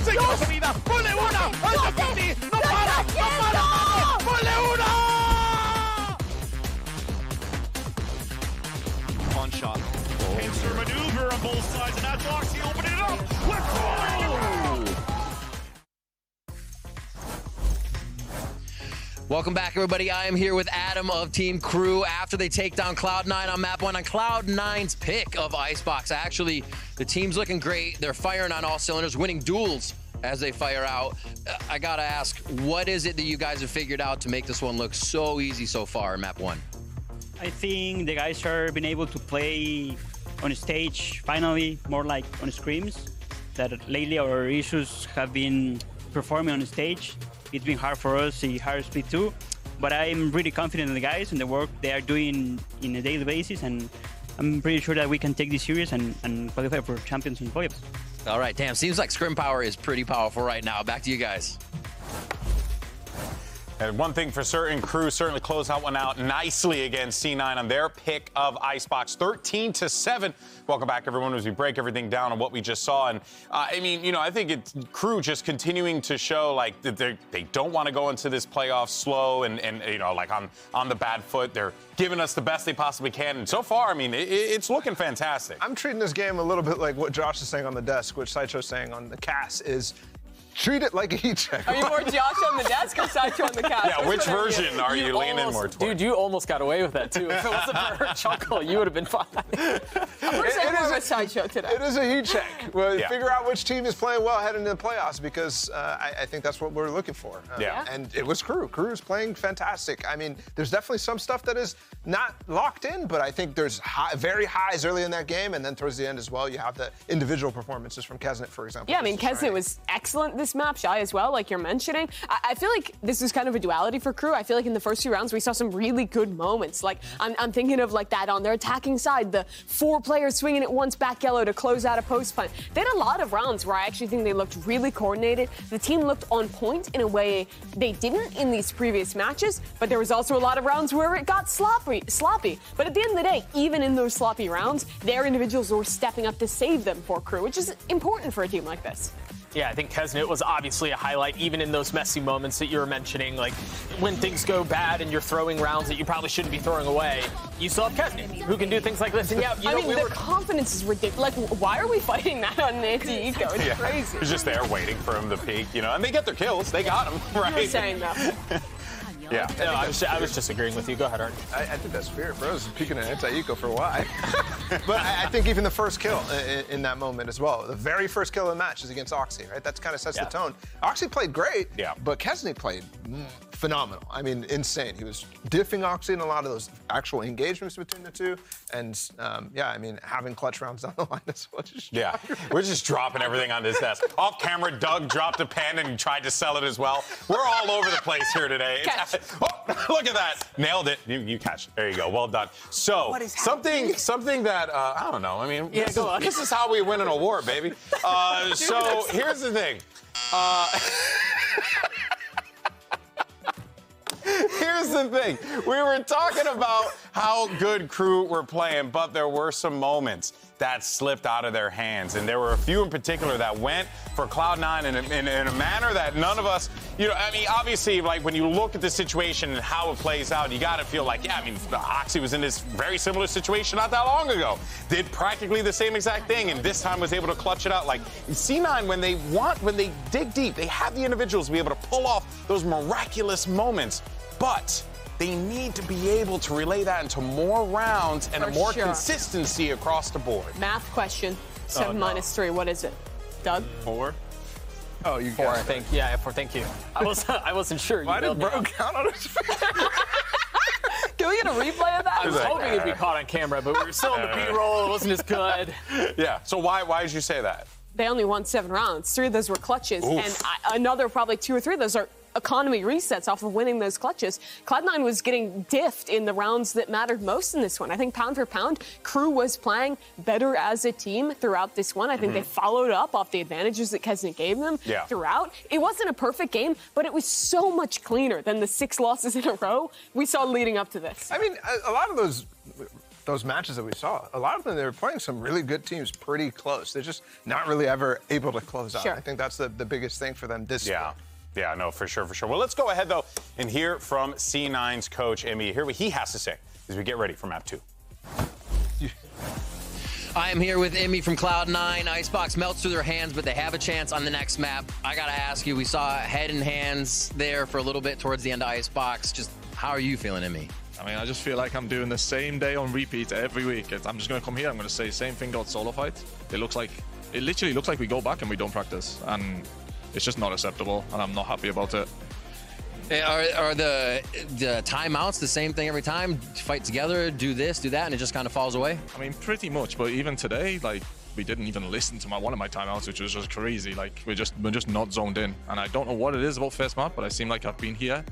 Se queda con vida. ¡Ponle una! ¡Alto Piti! ¡No para! ¡No para! ¡Ponle una! One shot. Pincer maneuver on both sides, and that's Oxy opening it up. Let's go! Welcome back, everybody. I am here with Adam of Team Crew after they take down Cloud9 on map 1 on Cloud9's pick of Icebox. Actually, the team's looking great. They're firing on all cylinders, winning duels as they fire out. I gotta ask, what is it that you guys have figured out to make this one look so easy so far in map 1? I think the guys are being able to play on stage finally more like on scrims. That lately our issues have been performing on stage. It's been hard for us, the hard speed too, but I'm really confident in the guys and the work they are doing in a daily basis, and I'm pretty sure that we can take this series and qualify for champions and playoffs. All right, damn, seems like scrim power is pretty powerful right now. Back to you guys. And one thing for certain, Crew certainly closed that one out nicely against C9 on their pick of Icebox, 13-7. Welcome back, everyone, as we break everything down on what we just saw. And I mean, you know, I think it's Crew just continuing to show like that they don't want to go into this playoff slow and you know, like on the bad foot. They're giving us the best they possibly can. And so far, I mean, it's looking fantastic. I'm treating this game a little bit like what Josh is saying on the desk, which Sideshow's saying on the cast is treat it like a heat check. Are you more Josh on the desk or Sideshow on the cast? Yeah, which version are you leaning more towards? Dude, you almost got away with that, too. If it wasn't for her chuckle, you would have been fine. I'm more of a Sideshow today. It is a heat check. Well, figure out which team is playing well heading into the playoffs, because I think that's what we're looking for. And it was Crew. Crew is playing fantastic. I mean, there's definitely some stuff that is not locked in, but I think there's very highs early in that game, and then towards the end as well, you have the individual performances from Kesnet, for example. Yeah, I mean, Kesnet was excellent this map, Shy as well, like you're mentioning. I feel like this is kind of a duality for Crew. I feel like in the first few rounds, we saw some really good moments. Like, I'm thinking of like that on their attacking side, the 4 players swinging at once back yellow to close out a post plant. They had a lot of rounds where I actually think they looked really coordinated. The team looked on point in a way they didn't in these previous matches, but there was also a lot of rounds where it got sloppy. But at the end of the day, even in those sloppy rounds, their individuals were stepping up to save them for Crew, which is important for a team like this. Yeah, I think Kesnet was obviously a highlight, even in those messy moments that you were mentioning, like when things go bad and you're throwing rounds that you probably shouldn't be throwing away. You still have Kesnet, who can do things like this. And yeah, I mean, the confidence is ridiculous. Like, why are we fighting that on anti-eco? It's crazy. It's just there waiting for him to peak, you know, and they get their kills. They got them, right? You were saying that. Yeah. No, I was just agreeing with you. Go ahead, Arnie. I think that's fair. Bro's peeking at anti-eco for why. But I think even the first kill in that moment as well, the very first kill of the match is against Oxy, right? That kind of sets the tone. Oxy played great, but Kesnet played phenomenal. I mean, insane. He was diffing Oxy in a lot of those actual engagements between the two. And yeah, I mean, having clutch rounds down the line as well. We're just dropping everything on this desk. Off camera, Doug dropped a pen and tried to sell it as well. We're all over the place here today. Oh, look at that. Nailed it. You catch it. There you go. Well done. So, something that, I don't know. I mean, this is how we win an award, baby. So, here's the thing. Here's the thing. We were talking about how good Crew were playing, but there were some moments that slipped out of their hands. And there were a few in particular that went for Cloud9 in a manner that none of us, you know, I mean, obviously, like when you look at the situation and how it plays out, you got to feel like, yeah, I mean, Oxy was in this very similar situation not that long ago. Did practically the same exact thing, and this time was able to clutch it out. Like C9, when they dig deep, they have the individuals to be able to pull off those miraculous moments. But they need to be able to relay that into more rounds and a more consistency across the board. Math question. 7 minus 3. What is it? Doug? 4. Oh, you 4, I think. Yeah, 4. Thank you. I wasn't sure. Why did Bro count on his Can we get a replay of that? I was hoping it'd be caught on camera, but we were still in the B-roll. It wasn't as good. Yeah. So why did you say that? They only won 7 rounds. 3 of those were clutches, and another probably 2 or 3 of those are economy resets off of winning those clutches. Cloud9 was getting diffed in the rounds that mattered most in this one. I think pound for pound, Crew was playing better as a team throughout this one. I think they followed up off the advantages that Kesnet gave them throughout. It wasn't a perfect game, but it was so much cleaner than the 6 losses in a row we saw leading up to this. I mean, a lot of those those matches that we saw, a lot of them, they were playing some really good teams pretty close. They're just not really ever able to close out. I think that's the biggest thing for them this year. Yeah, no, for sure. Well, let's go ahead, though, and hear from C9's coach, Emmy. Hear what he has to say as we get ready for map 2. I am here with Emmy from Cloud9. Icebox melts through their hands, but they have a chance on the next map. I gotta ask you, we saw head and hands there for a little bit towards the end of Icebox. Just how are you feeling, Emmy? I mean, I just feel like I'm doing the same day on repeat every week. I'm just gonna come here, I'm gonna say same thing about solo fight. It literally looks like we go back and we don't practice. And it's just not acceptable, and I'm not happy about it. Are the timeouts the same thing every time? Fight together, do this, do that, and it just kind of falls away? I mean, pretty much, but even today, like, we didn't even listen to one of my timeouts, which was just crazy. Like, we're just not zoned in. And I don't know what it is about first map, but I seem like I've been here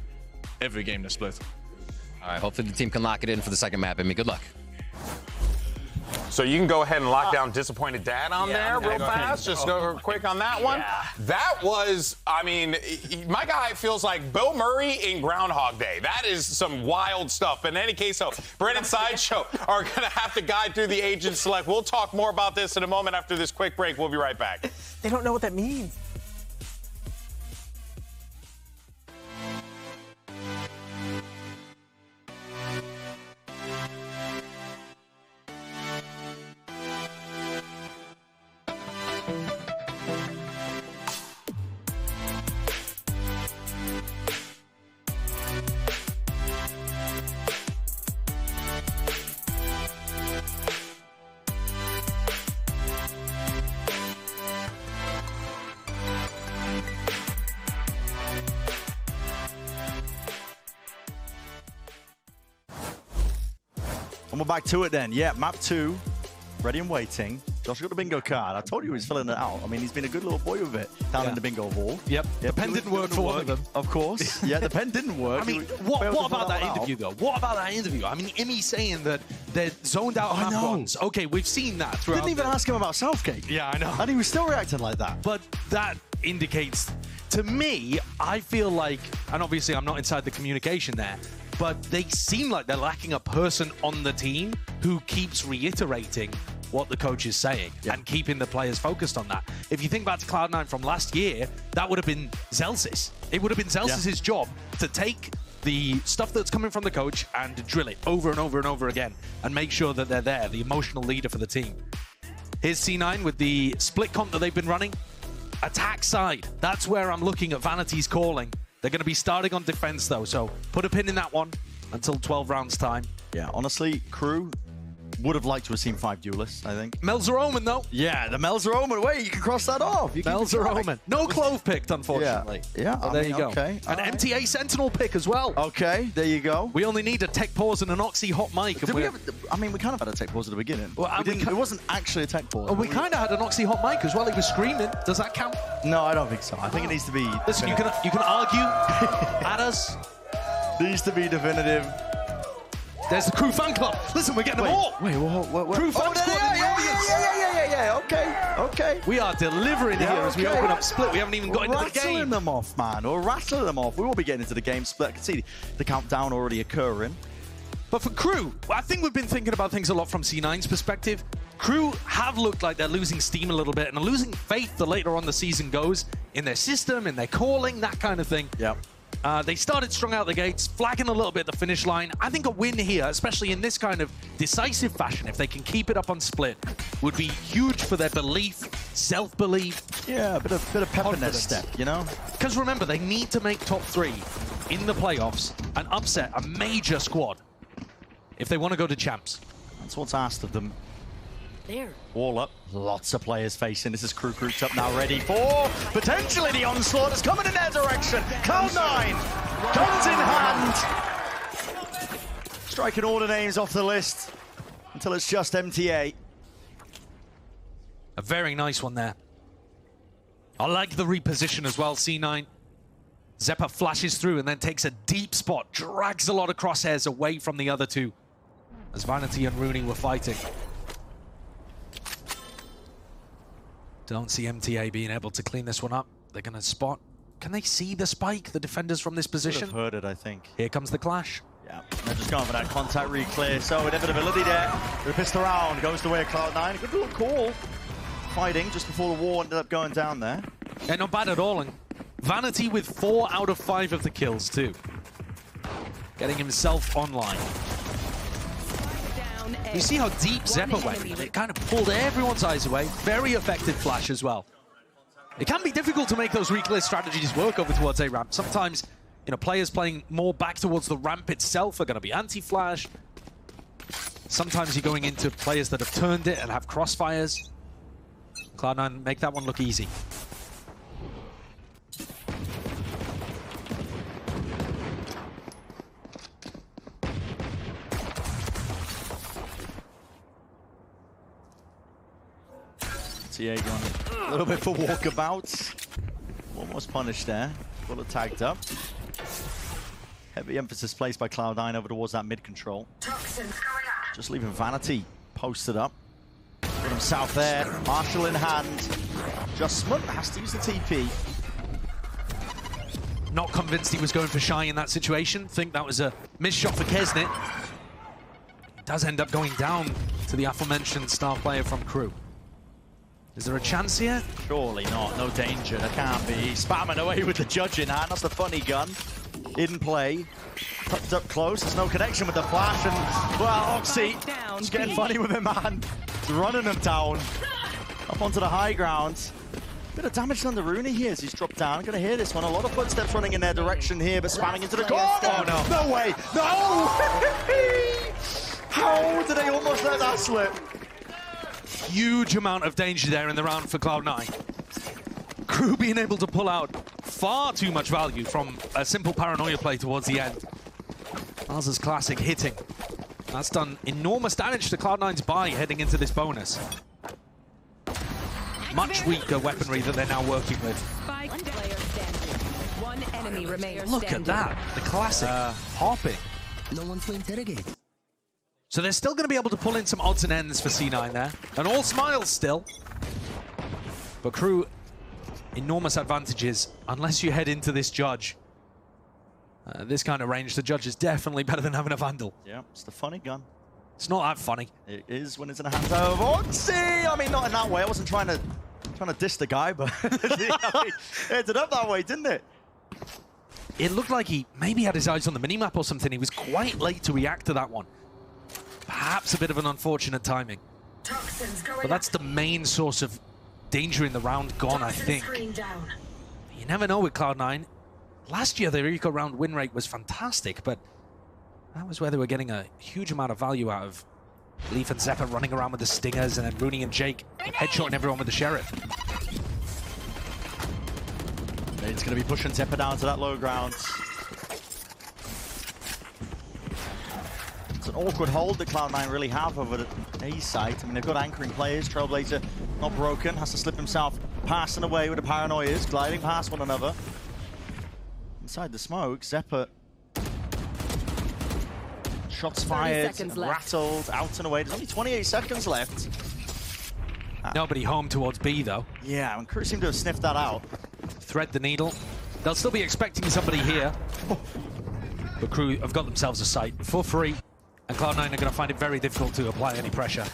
every game this split. All right, hopefully the team can lock it in for the second map, Emmy. Good luck. So you can go ahead and lock down Disappointed Dad on there real fast. Just go quick on that one. That was, I mean, my guy feels like Bill Murray in Groundhog Day. That is some wild stuff. But in any case, so Brett and Sideshow are going to have to guide through the agent select. We'll talk more about this in a moment after this quick break. We'll be right back. They don't know what that means. And we're back to it then. Yeah, map 2, ready and waiting. Josh got the bingo card. I told you he was filling it out. I mean, he's been a good little boy with it down in the bingo hall. Yep. The pen didn't work for one of them. Of course. Yeah, the pen didn't work. I mean, what about that interview, though? What about that interview? I mean, Emmy saying that they're zoned out on map ones. Okay, we've seen that throughout. Didn't even ask him about Southgate. Yeah, I know. And he was still reacting like that. But that indicates, to me, I feel like, and obviously I'm not inside the communication there, but they seem like they're lacking a person on the team who keeps reiterating what the coach is saying and keeping the players focused on that. If you think back to Cloud9 from last year, that would have been Zelsis. It would have been Zelsis' job to take the stuff that's coming from the coach and drill it over and over and over again and make sure that they're there, the emotional leader for the team. Here's C9 with the split comp that they've been running. Attack side, that's where I'm looking at Vanity's calling. They're going to be starting on defense, though, so put a pin in that one until 12 rounds time. Yeah, honestly, Crew would have liked to have seen 5 duelists, I think. Mel's are omen, though. Yeah, the Mel's are omen. Wait, you can cross that off. Mel's are omen. No Clove picked, unfortunately. Yeah, there you go. Okay. An MTA Sentinel pick as well. Okay, there you go. We only need a tech pause and an Oxy hot mic. Did we have, I mean, we kind of had a tech pause at the beginning. Well, it wasn't actually a tech pause. Oh, we kind of had an Oxy hot mic as well. He was screaming. Does that count? No, I don't think so. I think it needs to be. Listen, you can argue at us. Needs to be definitive. There's the Crew fan club. Listen, we're getting them all. Wait, what? Crew fan squad in the audience. Yeah. Okay. We are delivering here as we open up split. We haven't even got into the game. Rattling them off, man. We're rattling them off. We will be getting into the game split. I can see the countdown already occurring. But for Crew, I think we've been thinking about things a lot from C9's perspective. Crew have looked like they're losing steam a little bit and are losing faith the later on the season goes in their system, in their calling, that kind of thing. Yeah. They started strong out the gates, flagging a little bit at the finish line. I think a win here, especially in this kind of decisive fashion, if they can keep it up on split, would be huge for their belief, self-belief. Yeah, a bit of pep in their step, you know? Because remember, they need to make top 3 in the playoffs and upset a major squad if they want to go to champs. That's what's asked of them. There. All up. Lots of players facing. This is Crew grouped up now, ready for potentially the onslaught is coming in their direction. Cloud9, guns in hand. Striking all the names off the list until it's just MTA. A very nice one there. I like the reposition as well, C9. Zeppa flashes through and then takes a deep spot, drags a lot of crosshairs away from the other two as Vanity and Rooney were fighting. Don't see MTA being able to clean this one up. They're going to spot. Can they see the spike, the defenders from this position? Could have heard it, I think. Here comes the clash. Yeah, Yeah, they're just going for that contact re-clear. So inevitability there. They're pissed around. Goes the way of Cloud9. Good little call. Fighting just before the war ended up going down there. Yeah, not bad at all. And Vanity with 4 out of 5 of the kills, too. Getting himself online. You see how deep Zephyr went? It kind of pulled everyone's eyes away. Very effective flash as well. It can be difficult to make those re-clear strategies work over towards A ramp. Sometimes, you know, players playing more back towards the ramp itself are going to be anti-flash. Sometimes you're going into players that have turned it and have crossfires. Cloud9 make that one look easy. TA going a little bit for walkabout. Almost punished there. Bullet tagged up. Heavy emphasis placed by Cloud9 over towards that mid control. Just leaving Vanity posted up. Put him south there. Marshall in hand. Justman has to use the TP. Not convinced he was going for Shy in that situation. Think that was a missed shot for Kesnit. Does end up going down to the aforementioned star player from Crew. Is there a chance here? Surely not. No danger. There can't be. Spamming away with the judge in hand. That's the funny gun. In play. Tucked up close. There's no connection with the flash. And, well, Oxy is getting funny with him, man. He's running him down. Up onto the high ground. Bit of damage done to Rooney here as he's dropped down. Gonna hear this one. A lot of footsteps running in their direction here, but spamming into the corner. Oh, no. No way. No! How did they almost let that slip? Huge amount of danger there in the round for Cloud9. Crew being able to pull out far too much value from a simple paranoia play towards the end. Miles's classic hitting. That's done enormous damage to Cloud9's buy heading into this bonus. Much weaker weaponry that they're now working with. One enemy remains. Look at that. The classic hopping. No one to interrogate. So they're still going to be able to pull in some odds and ends for C9 there. And all smiles still. But Crew, enormous advantages unless you head into this judge. This kind of range, the judge is definitely better than having a Vandal. Yeah, it's the funny gun. It's not that funny. It is when it's in the hands of Oxy. I mean, not in that way. I wasn't trying to diss the guy, but it ended up that way, didn't it? It looked like he maybe had his eyes on the minimap or something. He was quite late to react to that one. Perhaps a bit of an unfortunate timing. But that's the main source of danger in the round gone, I think. You never know with Cloud9. Last year, their eco round win rate was fantastic, but that was where they were getting a huge amount of value out of Leaf and Zephyr running around with the Stingers, and then Rooney and Jake headshotting everyone with the Sheriff. It's going to be pushing Zephyr down to that low ground. It's an awkward hold that Cloud9 really have over the A site. I mean, they've got anchoring players. Trailblazer not broken, has to slip himself past and away with the paranoias, gliding past one another. Inside the smoke, Zephyr. Shots fired, rattled, out and away. There's only 28 seconds left. Nobody home towards B, though. Yeah, and Crew seem to have sniffed that out. Thread the needle. They'll still be expecting somebody here. But Crew have got themselves a site for free. And Cloud9 are going to find it very difficult to apply any pressure.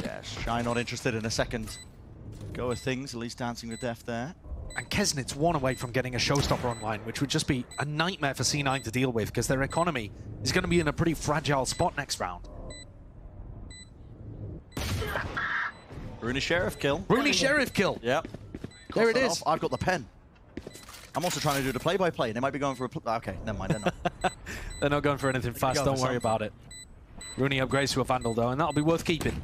Yeah, Shy not interested in a second go of things, at least dancing with death there. And Kesnit's one away from getting a showstopper online, which would just be a nightmare for C9 to deal with, because their economy is going to be in a pretty fragile spot next round. Rooney Sheriff kill. Rooney Sheriff kill. Yep. There it is. I've got the pen. I'm also trying to do the play-by-play. They might be going for a... Okay, never mind. They're not. They're not going for anything fast. Don't worry about it. Rooney upgrades to a Vandal, though, and that'll be worth keeping.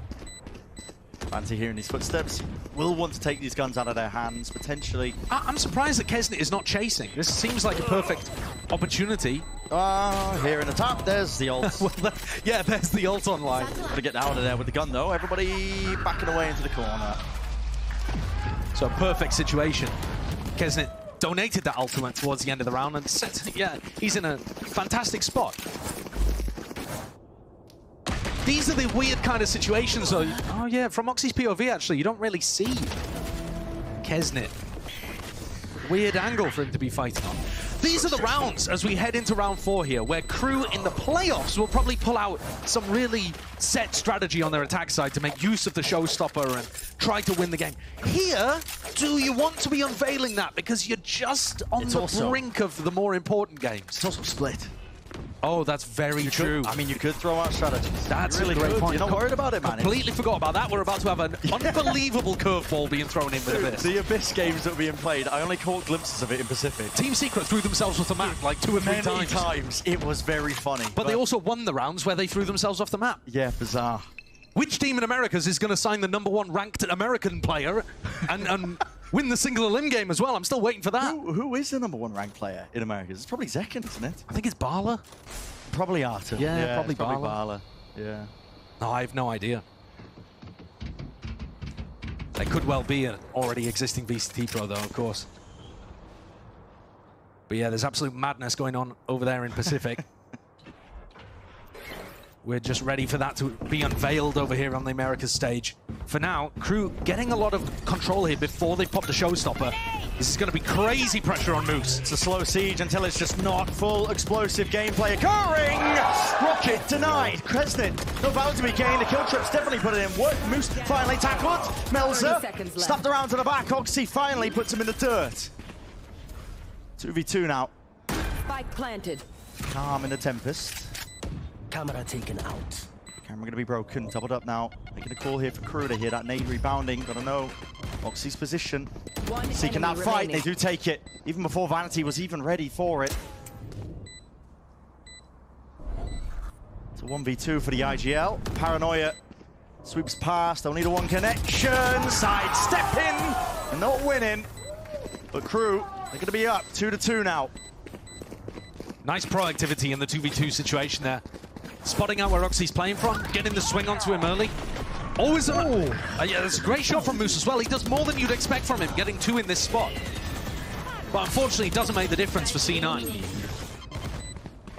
Fancy hearing these footsteps. Will want to take these guns out of their hands, potentially. I'm surprised that Kesnit is not chasing. This seems like a perfect opportunity. Here in the top, there's the ult. Well, yeah, there's the ult online. Got to get out of there with the gun, though. Everybody backing away into the corner. So a perfect situation. Kesnit donated that ultimate towards the end of the round, and yeah, he's in a fantastic spot. These are the weird kind of situations, though. Oh yeah, from Oxy's POV, actually, you don't really see Kesnit. Weird angle for him to be fighting on. these are the rounds as we head into round 4 here, where Crew in the playoffs will probably pull out some really set strategy on their attack side to make use of the showstopper and try to win the game. Here, do you want to be unveiling that? Because you're just on the brink of the more important games. It's also split. Oh, that's very true. I mean, you could throw out strategies. That's really a great point. You're not worried about it, man. Completely forgot about that. We're about to have an unbelievable curveball being thrown in with Abyss. The Abyss games that were being played, I only caught glimpses of it in Pacific. Team Secret threw themselves off the map like 2 or 3 times. It was very funny. But they also won the rounds where they threw themselves off the map. Yeah, bizarre. Which team in Americas is going to sign the #1 ranked American player and win the single elim game as well? I'm still waiting for that. Who is the #1 ranked player in Americas? It's probably Zekken, isn't it? I think it's Barla. Probably Arthur. Yeah, probably Barla. Yeah. No, I have no idea. There could well be an already existing VCT pro, though, of course. But yeah, there's absolute madness going on over there in Pacific. We're just ready for that to be unveiled over here on the Americas stage. For now, Crew getting a lot of control here before they pop the showstopper. This is going to be crazy pressure on Moose. It's a slow siege until it's just not full explosive gameplay occurring. Rocket denied. Kresnit, no value to be gained. The kill trip's definitely put it in work. Moose finally tackled. Melzer stuffed around to the back. Oxy finally puts him in the dirt. 2v2 now. Spike planted. Calm in the Tempest. Camera taken out. Camera going to be broken. Doubled up now. Making a call here for Crew to hear that nade rebounding. Got to know Oxy's position. Seeking that fight. They do take it. Even before Vanity was even ready for it. It's a 1v2 for the IGL. Paranoia sweeps past. Only the one connection. Sidestepping. And not winning. But Crew, they're going to be up 2-2 now. Nice proactivity in the 2v2 situation there. Spotting out where Oxy's playing from, getting the swing onto him early. Always yeah, that's a great shot from Moose as well. He does more than you'd expect from him, getting 2 in this spot. But unfortunately, it doesn't make the difference for C9.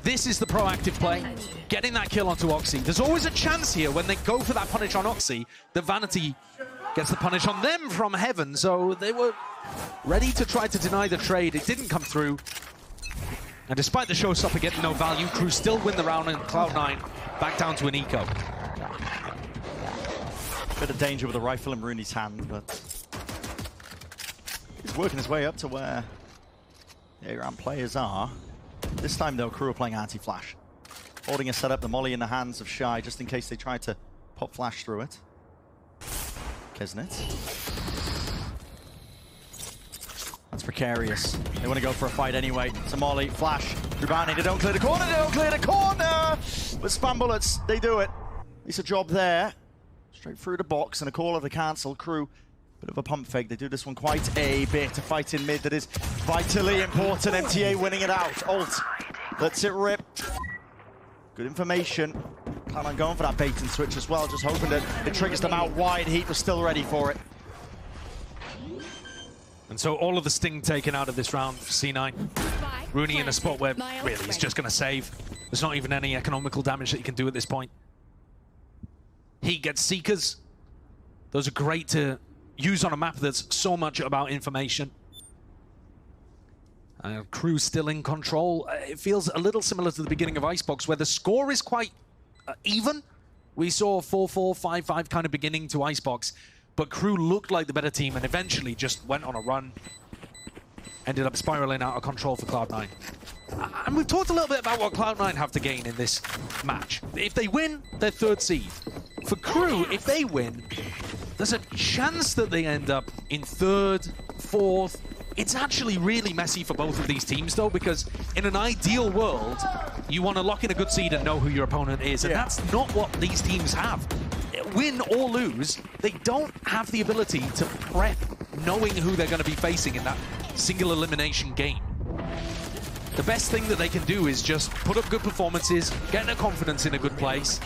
This is the proactive play, getting that kill onto Oxy. There's always a chance here when they go for that punish on Oxy, that Vanity gets the punish on them from heaven. So they were ready to try to deny the trade. It didn't come through. And despite the showstopper getting no value, Crew still win the round, and Cloud9 back down to an eco. Bit of danger with the rifle in Rooney's hand, but he's working his way up to where the A-round players are. This time, though, Crew are playing anti-flash. Holding a setup, the molly in the hands of Shy, just in case they try to pop flash through it. Kesnit. That's precarious. They want to go for a fight anyway. Somali, flash, rebounding. They don't clear the corner, they don't clear the corner! But spam bullets, they do it. It's a job there. Straight through the box and a call of the cancel. Crew, bit of a pump fake. They do this one quite a bit. A fight in mid that is vitally important. MTA winning it out. Ult lets it rip. Good information. Cloud9 going for that bait and switch as well. Just hoping that it triggers them out wide. Heat was still ready for it. And so all of the sting taken out of this round for C9. Rooney in a spot where really he's just going to save. There's not even any economical damage that he can do at this point. He gets Seekers. Those are great to use on a map that's so much about information. Crew still in control. It feels a little similar to the beginning of Icebox, where the score is quite even. We saw 4-4, 5-5 kind of beginning to Icebox. But Crew looked like the better team and eventually just went on a run. Ended up spiraling out of control for Cloud9. And we've talked a little bit about what Cloud9 have to gain in this match. If they win, they're 3rd seed. For Crew, if they win, there's a chance that they end up in 3rd, 4th. It's actually really messy for both of these teams, though, because in an ideal world, you want to lock in a good seed and know who your opponent is. And that's not what these teams have. Win or lose, they don't have the ability to prep knowing who they're going to be facing in that single elimination game. The best thing that they can do is just put up good performances, get their confidence in a good place,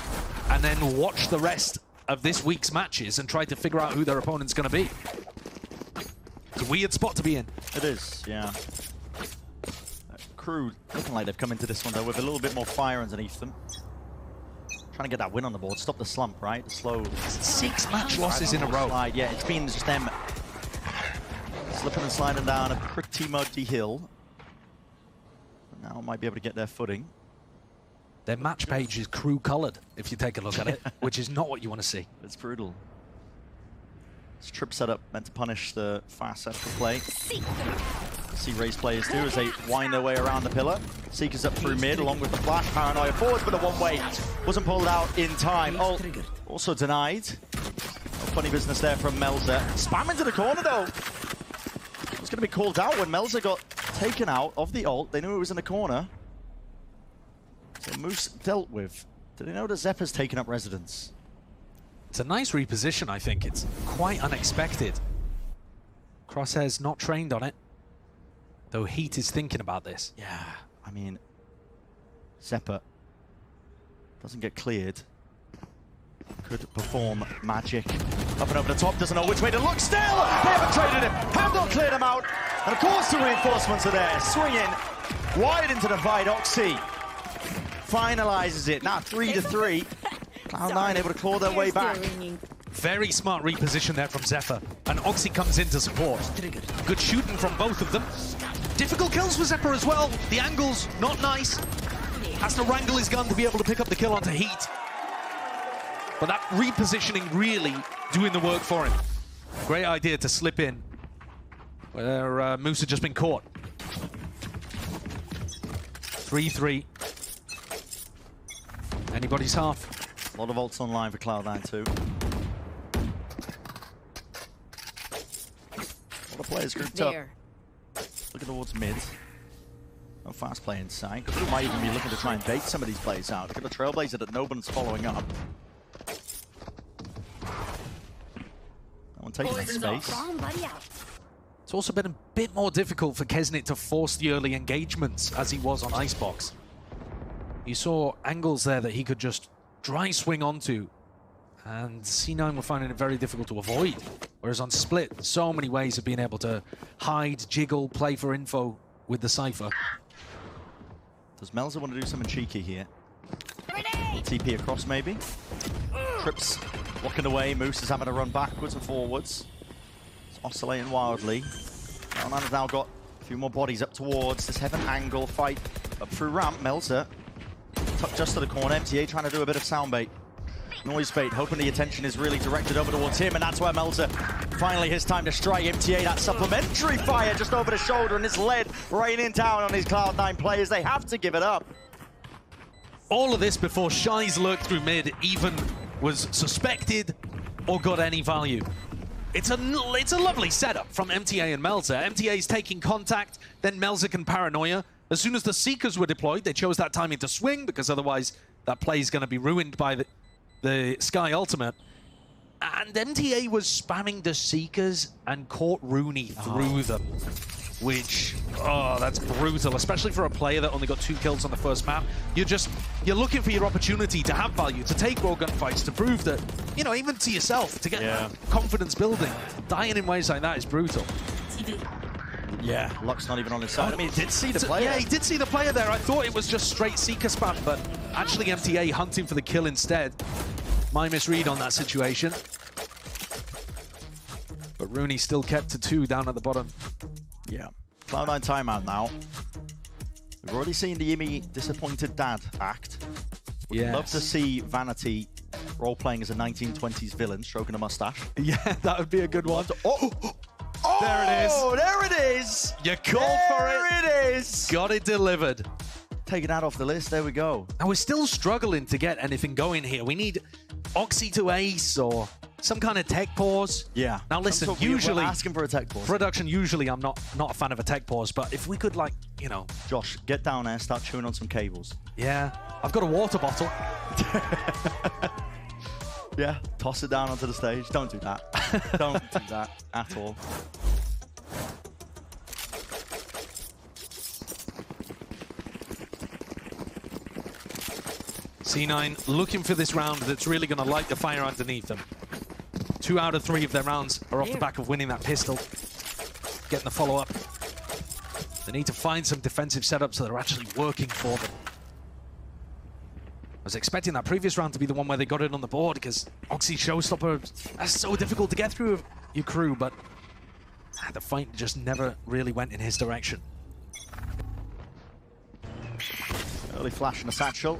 and then watch the rest of this week's matches and try to figure out who their opponent's going to be. It's a weird spot to be in. It is, yeah. Crew looking like they've come into this one, though, with a little bit more fire underneath them. Trying to get that win on the board, stop the slump, right? The slow. 6 match losses in a row. Slide. Yeah, it's been just them slipping and sliding down a pretty muddy hill. Now might be able to get their footing. Their match page is crew colored, if you take a look at it, which is not what you want to see. It's brutal. This trip setup meant to punish the fast central play. See Raze players do as they wind their way around the pillar. Seekers up through mid along with the flash. Paranoia forwards, but the one-way wasn't pulled out in time. Oh, also denied. No funny business there from Melzer. Spam into the corner though. It was going to be called out when Melzer got taken out of the ult. They knew it was in the corner. So Moose dealt with. Did they know that Zeppa's taken up residence? It's a nice reposition, I think. It's quite unexpected. Crosshair's not trained on it, though Heat is thinking about this. Yeah, I mean, Zeppa doesn't get cleared. Could perform magic. Up and over the top, doesn't know which way to look. Still, they haven't traded him. Have not cleared him out. And of course the reinforcements are there. Swinging wide into the fight. Oxy finalizes it. Now 3-3. Cloud9 able to claw their way back. Very smart reposition there from Zephyr. And Oxy comes in to support. Good shooting from both of them. Difficult kills for Zephyr as well. The angle's not nice. Has to wrangle his gun to be able to pick up the kill onto Heat. But that repositioning really doing the work for him. Great idea to slip in where Moose had just been caught. 3-3. Anybody's half. A lot of ults online for Cloud9 too. A lot of players grouped up. Looking towards mid. No fast play in sight. Crew might even be looking to try and bait some of these plays out. Look at the Trailblazer that no one's following up. No one taking that space. It's also been a bit more difficult for Kesnit to force the early engagements as he was on Icebox. You saw angles there that he could just dry swing onto, and C9 were finding it very difficult to avoid. Whereas on Split, so many ways of being able to hide, jiggle, play for info with the Cypher. Does Melzer want to do something cheeky here? TP across maybe? Trips walking away, Moose is having to run backwards and forwards. It's oscillating wildly. Cloud9 has now got a few more bodies up towards this heaven angle fight up through ramp. Melzer tucked just to the corner. MTA trying to do a bit of sound bait. Noise bait, hoping the attention is really directed over towards him, and that's where Melzer finally his time to strike. MTA, that supplementary fire just over the shoulder, and it's led raining down on these Cloud9 players. They have to give it up. All of this before Shy's lurk through mid even was suspected or got any value. It's a lovely setup from MTA and Melzer. MTA's taking contact, then Melzer can paranoia. As soon as the Seekers were deployed, they chose that timing to swing, because otherwise that play is going to be ruined by the Sky Ultimate. And MTA was spamming the Seekers and caught Rooney through them, which, oh, that's brutal, especially for a player that only got 2 kills on the first map. You're looking for your opportunity to have value, to take raw gunfights, to prove that, you know, even to yourself, to get confidence building. Dying in ways like that is brutal. Yeah, luck's not even on his side. I mean, he did see the player. Yeah, he did see the player there. I thought it was just straight Seeker spam, but actually MTA hunting for the kill instead. My misread on that situation. But Rooney still kept to 2 down at the bottom. Yeah. Cloud9 timeout now. We've already seen the Yimmy disappointed dad act. Would love to see Vanity role-playing as a 1920s villain, stroking a mustache. Yeah, that would be a good one. Oh! There it is. Oh, there it is. You called for it. There it is. Got it delivered. Taking that off the list. There we go. And we're still struggling to get anything going here. We need Oxy to ace or some kind of tech pause. Yeah. Now listen, usually we're asking for a tech pause. Production, usually I'm not a fan of a tech pause, but if we could, like, you know, Josh, get down there, start chewing on some cables. Yeah. I've got a water bottle. Yeah, toss it down onto the stage. Don't do that. Don't do that at all. C9 looking for this round that's really going to light the fire underneath them. 2 out of 3 of their rounds are off the back of winning that pistol. Getting the follow-up. They need to find some defensive setups that are actually working for them. I was expecting that previous round to be the one where they got it on the board, because Oxy Showstopper, that's so difficult to get through your crew, but the fight just never really went in his direction. Early flash and a satchel.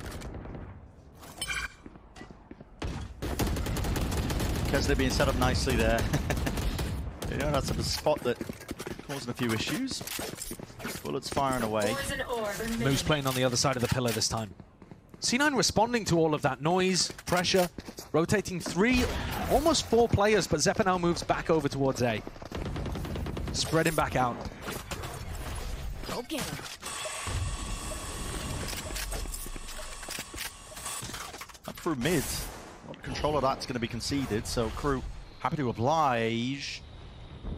Kesnet being set up nicely there. You know, that's a spot that causing a few issues. Bullets firing away. Moose playing on the other side of the pillar this time. C9 responding to all of that noise, pressure, rotating 3, almost 4 players, but Zephyr now moves back over towards A. Spreading back out. Okay. Up through mid. A lot of control of that's going to be conceded, so Crew happy to oblige.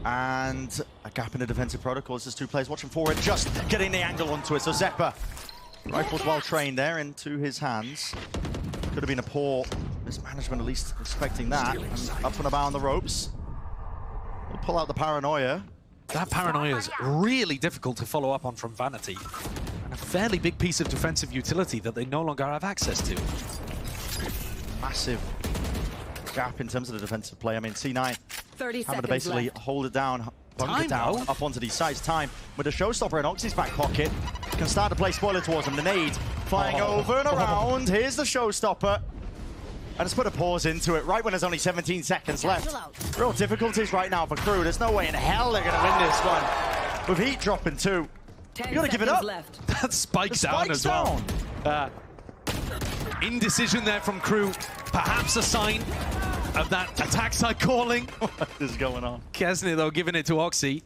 And a gap in the defensive protocols. There's 2 players watching forward, just getting the angle onto it. So Zephyr, rifles well trained there into his hands. Could have been a poor mismanagement, at least expecting that. And up and about on the ropes. We'll pull out the paranoia. That paranoia is really difficult to follow up on from Vanity. And a fairly big piece of defensive utility that they no longer have access to. Massive gap in terms of the defensive play. I mean, C9 30 having to seconds basically left. hold it down, bunker Time down, now. up onto these sides. Time with a showstopper in Oxy's back pocket. Can start to play spoiler towards him. The nade flying over and around. Here's the showstopper. And it's put a pause into it right when there's only 17 seconds left. Real difficulties right now for Crew. There's no way in hell they're going to win this one. With heat dropping too. You got to give it up. Left. That spikes down as well. Indecision there from Crew. Perhaps a sign of that attack side calling. What is going on? Kesnet, though, giving it to Oxy.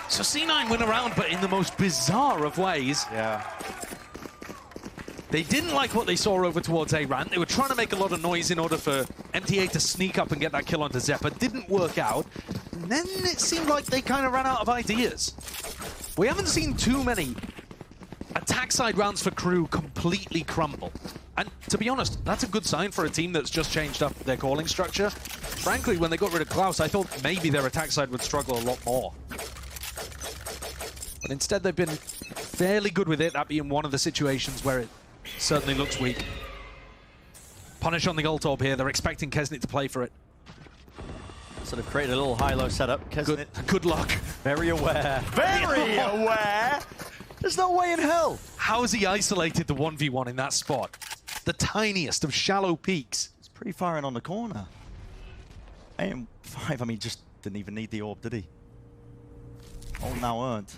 So C9 went around, but in the most bizarre of ways. Yeah. They didn't like what they saw over towards A-Rant. They were trying to make a lot of noise in order for MTA to sneak up and get that kill onto Zephyr. Didn't work out. And then it seemed like they kind of ran out of ideas. We haven't seen too many attack side rounds for Crew completely crumble. And to be honest, that's a good sign for a team that's just changed up their calling structure. Frankly, when they got rid of Klaus, I thought maybe their attack side would struggle a lot more. But instead, they've been fairly good with it, that being one of the situations where it certainly looks weak. Punish on the ult orb here. They're expecting Kesnet to play for it. Sort of created a little high-low setup. Kesnet, good luck. Very aware. Very aware! There's no way in hell. How has he isolated the 1v1 in that spot? The tiniest of shallow peaks. It's pretty far in on the corner. AM5, I mean, just didn't even need the orb, did he? All now earned.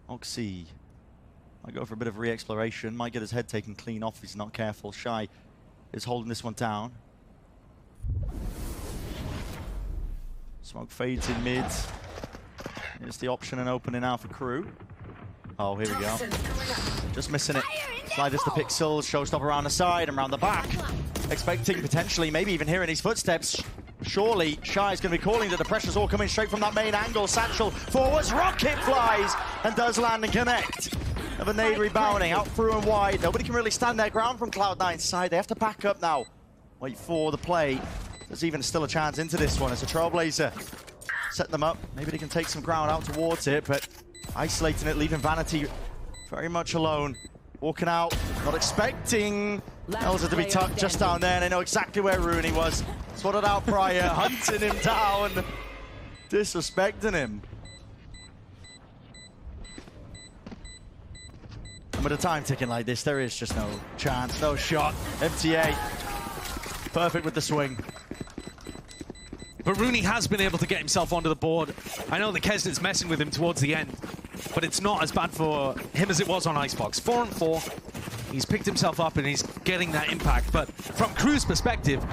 Oxy might go for a bit of re-exploration. Might get his head taken clean off if he's not careful. Shy is holding this one down. Smoke fades in mid. Here's the option and opening now for Crew. Oh, here we go. Just missing it. Slide us the pixels, showstopper around the side and around the back. Expecting potentially, maybe even hearing his footsteps. Surely, Shy's going to be calling that the pressure's all coming straight from that main angle. Satchel forwards, rocket flies, and does land and connect. Another nade rebounding, out through and wide. Nobody can really stand their ground from Cloud9's side. They have to back up now. Wait for the play. There's even still a chance into this one. It's a Trailblazer. Set them up. Maybe they can take some ground out towards it, but isolating it, leaving Vanity very much alone. Walking out, not expecting Elza to be tucked just down there, and they know exactly where Rooney was. Spotted out prior, hunting him down, disrespecting him. And with a time ticking like this, there is just no chance, no shot. MTA, perfect with the swing. But Rooney has been able to get himself onto the board. I know that Kesnet's messing with him towards the end, but it's not as bad for him as it was on Icebox. 4 and 4. He's picked himself up and he's getting that impact. But from Crew's perspective,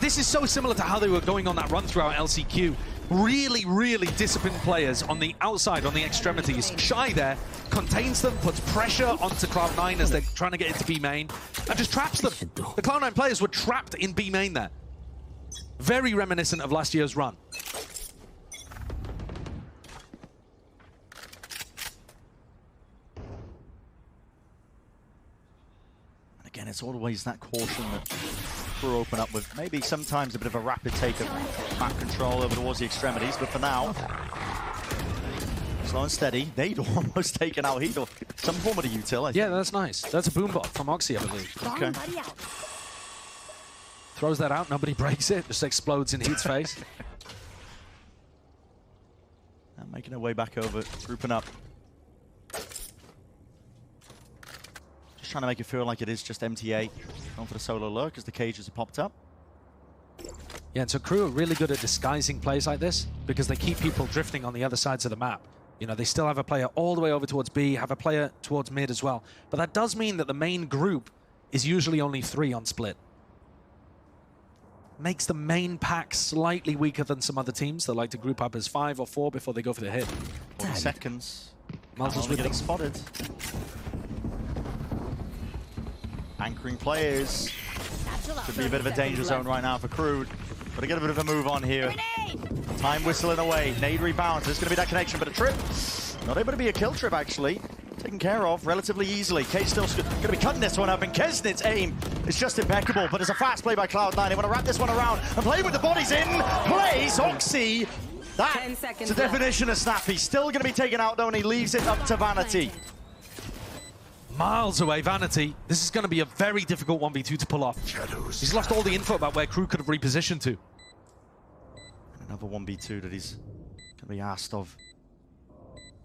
this is so similar to how they were going on that run throughout LCQ. Really, really disciplined players on the outside, on the extremities. Shy there, contains them, puts pressure onto Cloud9 as they're trying to get into B main, and just traps them. The Cloud9 players were trapped in B main there. Very reminiscent of last year's run. And again, it's always that caution that Crew open up with. Maybe sometimes a bit of a rapid take of map control over towards the extremities, but for now, slow and steady. They'd almost taken out Heat, or some form of a util. Yeah, that's nice. That's a boombot from Oxy, I believe. Okay. Throws that out, nobody breaks it, just explodes in Heat's face. And making their way back over, grouping up. Just trying to make it feel like it is just MTA. Going for the solo lurk as the cages have popped up. Yeah, and so Crew are really good at disguising plays like this because they keep people drifting on the other sides of the map. You know, they still have a player all the way over towards B, have a player towards mid as well. But that does mean that the main group is usually only 3 on split. Makes the main pack slightly weaker than some other teams that like to group up as 5 or 4 before they go for the hit. 40 seconds. Malta's with getting them. spotted. Anchoring players. Could be a bit of a danger zone right now for Crew. Got to get a bit of a move on here. Time whistling away. Nade rebounds. There's going to be that connection, but a trip. Not able to be a kill trip, actually. Taken care of relatively easily. Cage still going to be cutting this one up, and Kesnit's aim is just impeccable, but it's a fast play by Cloud9. They want to wrap this one around and play with the bodies in place. Oxy. That's the definition of snappy. Still going to be taken out, though, and he leaves it up to Vanity. Miles away, Vanity. This is going to be a very difficult 1v2 to pull off. He's lost all the info about where Crew could have repositioned to. Another 1v2 that he's going to be asked of.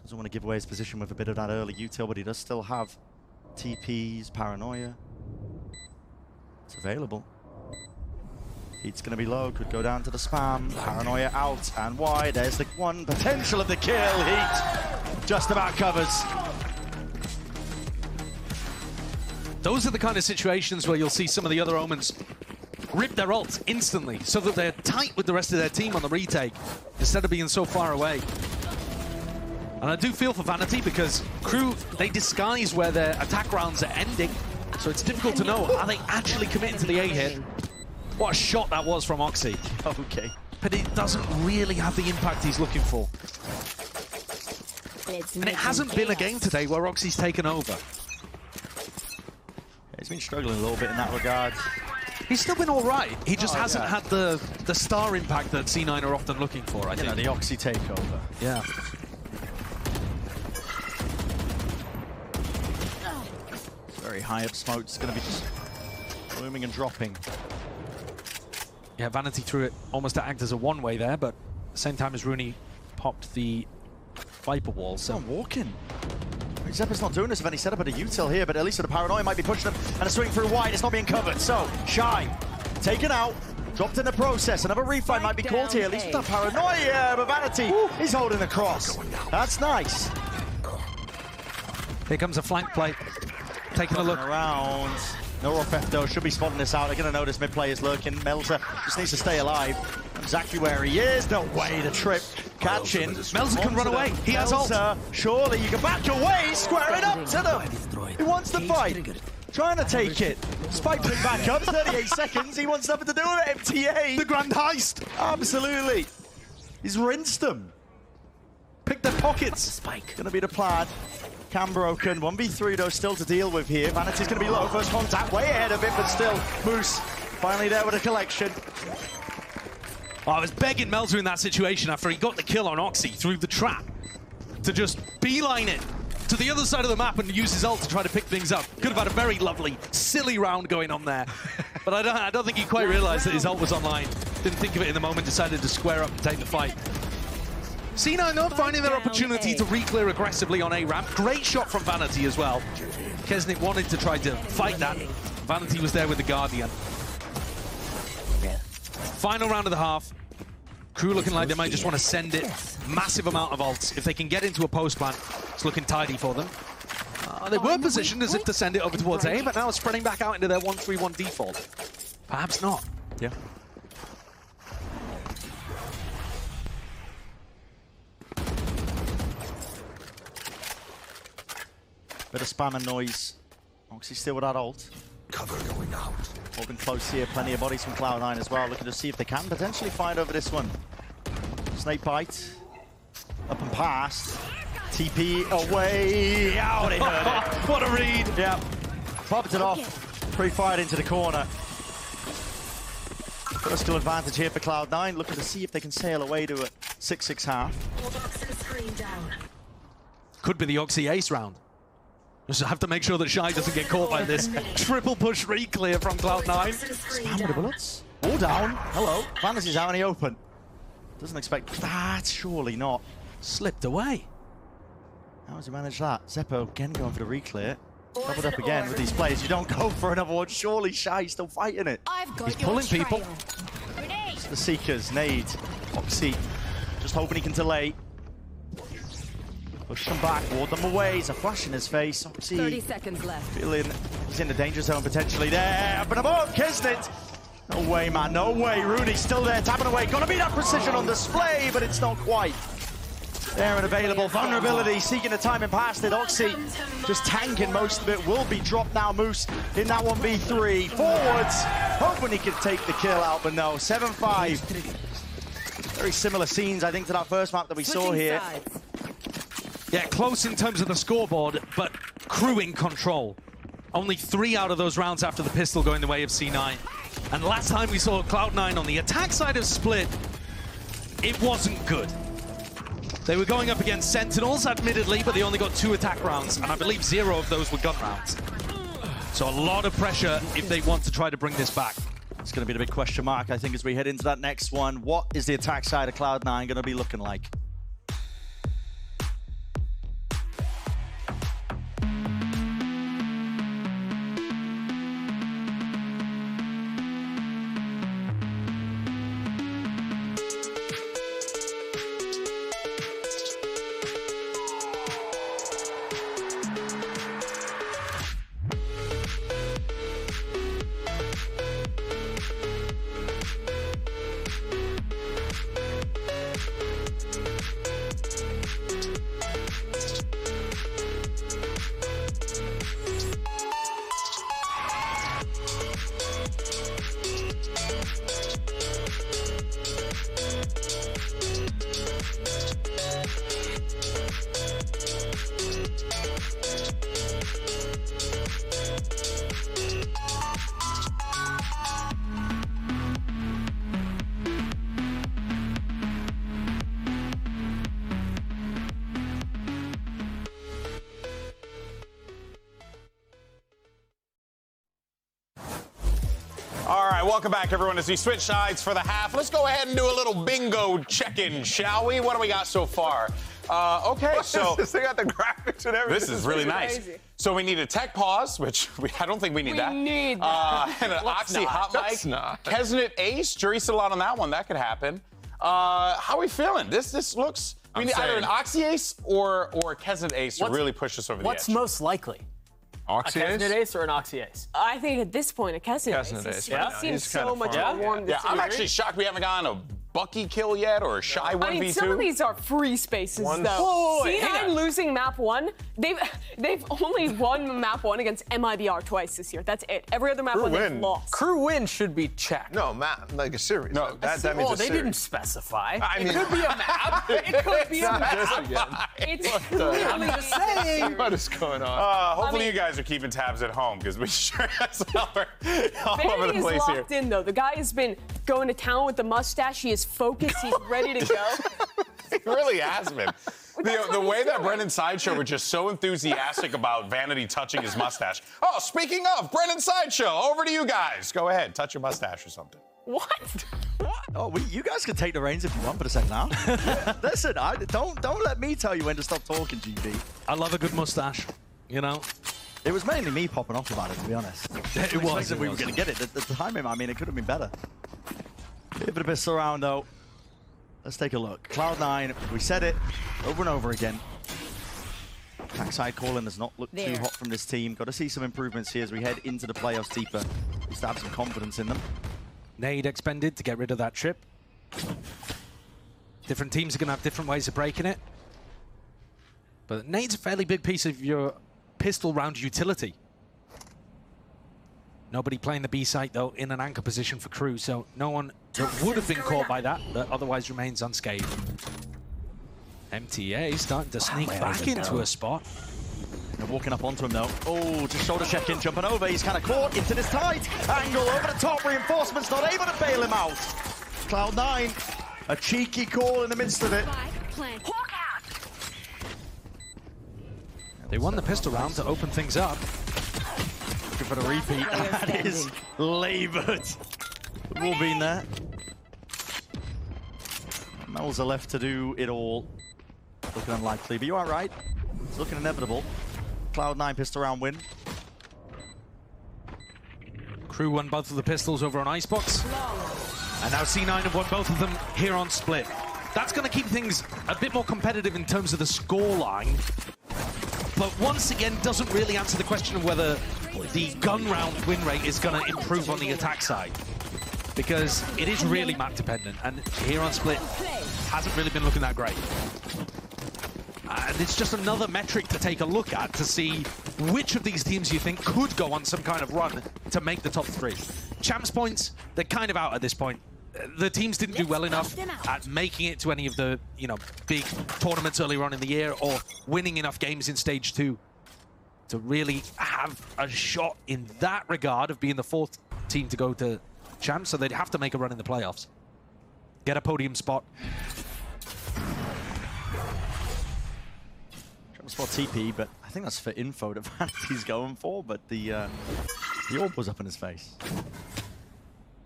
Doesn't want to give away his position with a bit of that early util, but he does still have TPs, paranoia. It's available. Heat's going to be low, could go down to the spam. Paranoia out and wide. There's the one potential of the kill. Heat just about covers. Those are the kind of situations where you'll see some of the other Omens rip their ults instantly so that they're tight with the rest of their team on the retake instead of being so far away. And I do feel for Vanity because Crew, they disguise where their attack rounds are ending, so it's difficult to know, are they actually committing to the A hit? What a shot that was from Oxy. Okay. But it doesn't really have the impact he's looking for. And it hasn't been a game today where Oxy's taken over. He's been struggling a little bit in that regard. He's still been all right. He just hasn't had the star impact that C9 are often looking for, I think. You know, the Oxy takeover. Yeah. Very high up smoke. It's going to be just blooming and dropping. Yeah, Vanity threw it almost to act as a one-way there, but at the same time as Rooney popped the Viper wall. So walking. Zeppa's not doing this with any setup at a util here, but at least the paranoia might be pushing him, and a swing through wide. It's not being covered. So Shy taken out, dropped in the process. Another refight might be called here. At least with that paranoia, but Vanity he's holding the cross. That's nice. Here comes a flank play. Taking a look around. No FF though, should be spotting this out. They're going to notice mid players lurking. Melta just needs to stay alive. Exactly where he is. No way, the trip. Catching. Melta can run away. He has ult. Surely you can back away. Square it up to them. He wants the fight. Trying to take it. Spike put back up. 38 seconds. He wants nothing to do with it. MTA. The grand heist. Absolutely. He's rinsed them. Pick their pockets. Spike. Gonna be the plan. Cam broken. 1v3 though still to deal with here. Vanity's gonna be low. First contact way ahead of him, but still. Moose finally there with a collection. Oh, I was begging Melzer in that situation after he got the kill on Oxy through the trap to just beeline it to the other side of the map and use his ult to try to pick things up. Could have had a very lovely, silly round going on there. But I don't think he quite realized that his ult was online. Didn't think of it in the moment, decided to square up and take the fight. C9 though, finding their opportunity to re-clear aggressively on A ramp. Great shot from Vanity as well. Kesnick wanted to try to fight that. Vanity was there with the Guardian. Final round of the half. Crew looking like they might just want to send it. Massive amount of ults. If they can get into a post plant, it's looking tidy for them. They were positioned as if to send it over towards A, but now it's spreading back out into their 1-3-1 default. Perhaps not. Yeah. Bit of spam and noise. Oxy still with that ult. Cover going out. Holding close here, plenty of bodies from Cloud9 as well, looking to see if they can potentially fight over this one. Snake bite, up and past. TP away, out it hurt it. What a read! Yeah, popped it off, pre-fired into the corner. First skill advantage here for Cloud9, looking to see if they can sail away to a 6-6 half. Could be the Oxy ace round. Just have to make sure that Shy doesn't get caught by this. Triple push re-clear from Cloud9. Spam with the bullets. All down. Hello. Vanity's out in the open. Doesn't expect that. Surely not. Slipped away. How has he managed that? Zeppo again going for the re-clear. Doubled up again with these players. You don't go for another one. Surely Shy still fighting it. He's pulling people. It's the Seekers, nade. Oxy just hoping he can delay. Push them back, ward them away. He's a flash in his face. Oxy 30 seconds left. feeling he's in the danger zone potentially there. Up and above, Kisnet. No way, man, no way. Rooney's still there, tapping away. Gonna be that precision on display, but it's not quite. There and available. Vulnerability, seeking the timing past it. Oxy just tanking most of it. Will be dropped now, Moose, in that 1v3. Forwards, hoping he could take the kill out, but no. 7-5. Very similar scenes, I think, to that first map that we saw here. Yeah, close in terms of the scoreboard, but Crew in control. Only 3 out of those rounds after the pistol going the way of C9. And last time we saw Cloud9 on the attack side of Split, it wasn't good. They were going up against Sentinels, admittedly, but they only got 2 attack rounds, and I believe 0 of those were gun rounds. So a lot of pressure if they want to try to bring this back. It's going to be the big question mark, I think, as we head into that next one. What is the attack side of Cloud9 going to be looking like? All right, welcome back, everyone, as we switch sides for the half. Let's go ahead and do a little bingo check-in, shall we? What do we got so far? Okay, so... They got the graphics and everything. This is really nice. Crazy. So we need a tech pause, which I don't think we need that. We need that. And an Oxy hot mic. Let's not. Kesnet Ace, jury's still out on that one. That could happen. How are we feeling? This looks... We need either an Oxy Ace or a Kesnet Ace to really push us over the edge. What's most likely? Oxy A Ace? Kesnet Ace or an Oxy Ace? I think at this point, a Kesnet Kesnet Ace. He Yeah. seems He's kinda so much fun. more warm this I'm year. actually shocked we haven't gotten a Bucky kill yet or a Shy 1v2. I mean, some of these are free spaces, though. Whoa, hang C9 on. losing map 1, they've only won map 1 against MIBR twice this year. That's it. Every other map 1 they've lost. Crew win should be checked. No, Matt, like a series. No, that means Oh, a they series. didn't specify. I mean, it could be a map. It could be a not map. this again. It's really I'm just saying. What is going on? Hopefully you guys are keeping tabs at home because we sure as hell are all over Vanity the is place here. locked in, though. The guy has been going to town with the mustache. He is focused. He's ready to go. It really has been. That's The what way he's that doing. Brendan Sideshow were just so enthusiastic about Vanity touching his mustache. Oh, speaking of, Brendan Sideshow, over to you guys. Go ahead, touch your mustache or something. What? Oh, you guys can take the reins if you want for the second half. Listen, don't let me tell you when to stop talking, GB. I love a good mustache, you know? It was mainly me popping off about it, to be honest. It was. We were going to get it. The timing, I mean, it could have been better. Bit of a pistol round, though. Let's take a look. Cloud9, we said it over and over again. Backside calling does not look too hot from this team. Got to see some improvements here as we head into the playoffs deeper. Just to have some confidence in them. Nade expended to get rid of that trip. Different teams are going to have different ways of breaking it. But nade's a fairly big piece of your pistol round utility. Nobody playing the B site, though, in an anchor position for Crew, so no one that would have been caught by that otherwise remains unscathed. MTA starting to sneak back into a spot. They're walking up onto him, though. Oh, just shoulder check-in, jumping over. He's kind of caught into this tight angle over the top. Reinforcements not able to bail him out. Cloud9, a cheeky call in the midst of it. They won the pistol round to open things up. Looking for the repeat. That is laboured. We've all been there. Mel's are left to do it all. Looking unlikely, but you are right. It's looking inevitable. Cloud9 pistol round win. Crew won both of the pistols over on Icebox. And now C9 have won both of them here on Split. That's going to keep things a bit more competitive in terms of the scoreline. But once again, doesn't really answer the question of whether the gun round win rate is going to improve on the attack side. Because it is really map dependent. And here on Split, hasn't really been looking that great. And it's just another metric to take a look at to see which of these teams you think could go on some kind of run to make the top 3. Champs points, they're kind of out at this point. The teams didn't do well enough at making it to any of the, big tournaments earlier on in the year or winning enough games in Stage 2 to really have a shot in that regard of being the 4th team to go to Champs, so they'd have to make a run in the playoffs. Get a podium spot. Spot TP, but I think that's for info that Vanity's going for, but the orb was up in his face.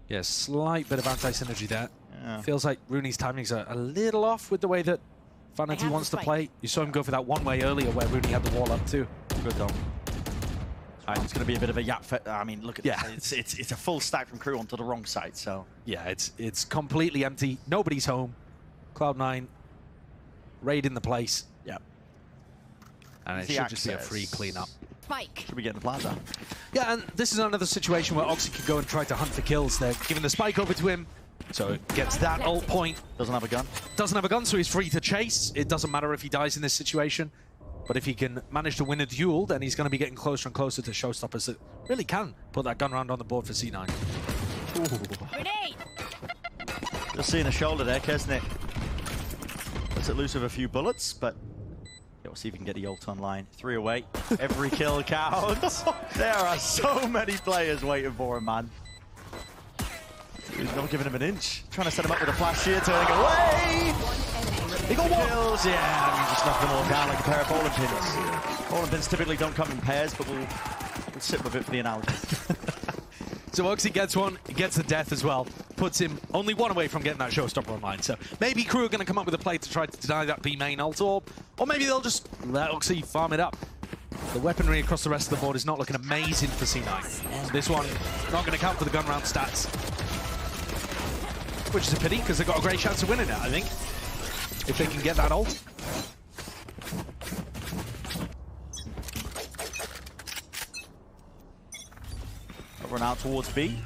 Yeah, slight bit of anti-synergy there. Yeah. Feels like Rooney's timings are a little off with the way that Vanity wants to play. You saw him go for that one way earlier where Rooney had the wall up too. Good dog. It's going to be a bit of a yap. I mean, look at this. It's a full stack from Crew onto the wrong side, so... Yeah, it's completely empty. Nobody's home. Cloud9 raiding the place. Yep. And it should just be a free cleanup. Spike. Should be getting the plaza. Yeah, and this is another situation where Oxy could go and try to hunt for kills. They're giving the spike over to him, so it gets that ult point. Doesn't have a gun. Doesn't have a gun, so he's free to chase. It doesn't matter if he dies in this situation. But if he can manage to win a duel, then he's going to be getting closer and closer to showstoppers that really can put that gun round on the board for C9. Grenade. Just seeing a shoulder there, Kesnick. Puts it loose with a few bullets, but we'll see if we can get the ult online. 3 away. Every kill counts. There are so many players waiting for him, man. He's not giving him an inch. Trying to set him up with a flash here, turning away. He got one. Kills, yeah, and he just knocked them all down like a pair of bowling pins. Bowling pins typically don't come in pairs, but we'll sit with it for the analogy. So Oxy gets one, he gets the death as well. Puts him only one away from getting that showstopper online. So maybe Crew are going to come up with a play to try to deny that B main ult orb, or maybe they'll just let Oxy farm it up. The weaponry across the rest of the board is not looking amazing for C9. So this one, not going to count for the gun round stats. Which is a pity, because they've got a great chance of winning it, I think. If they can get that ult. Run out towards B.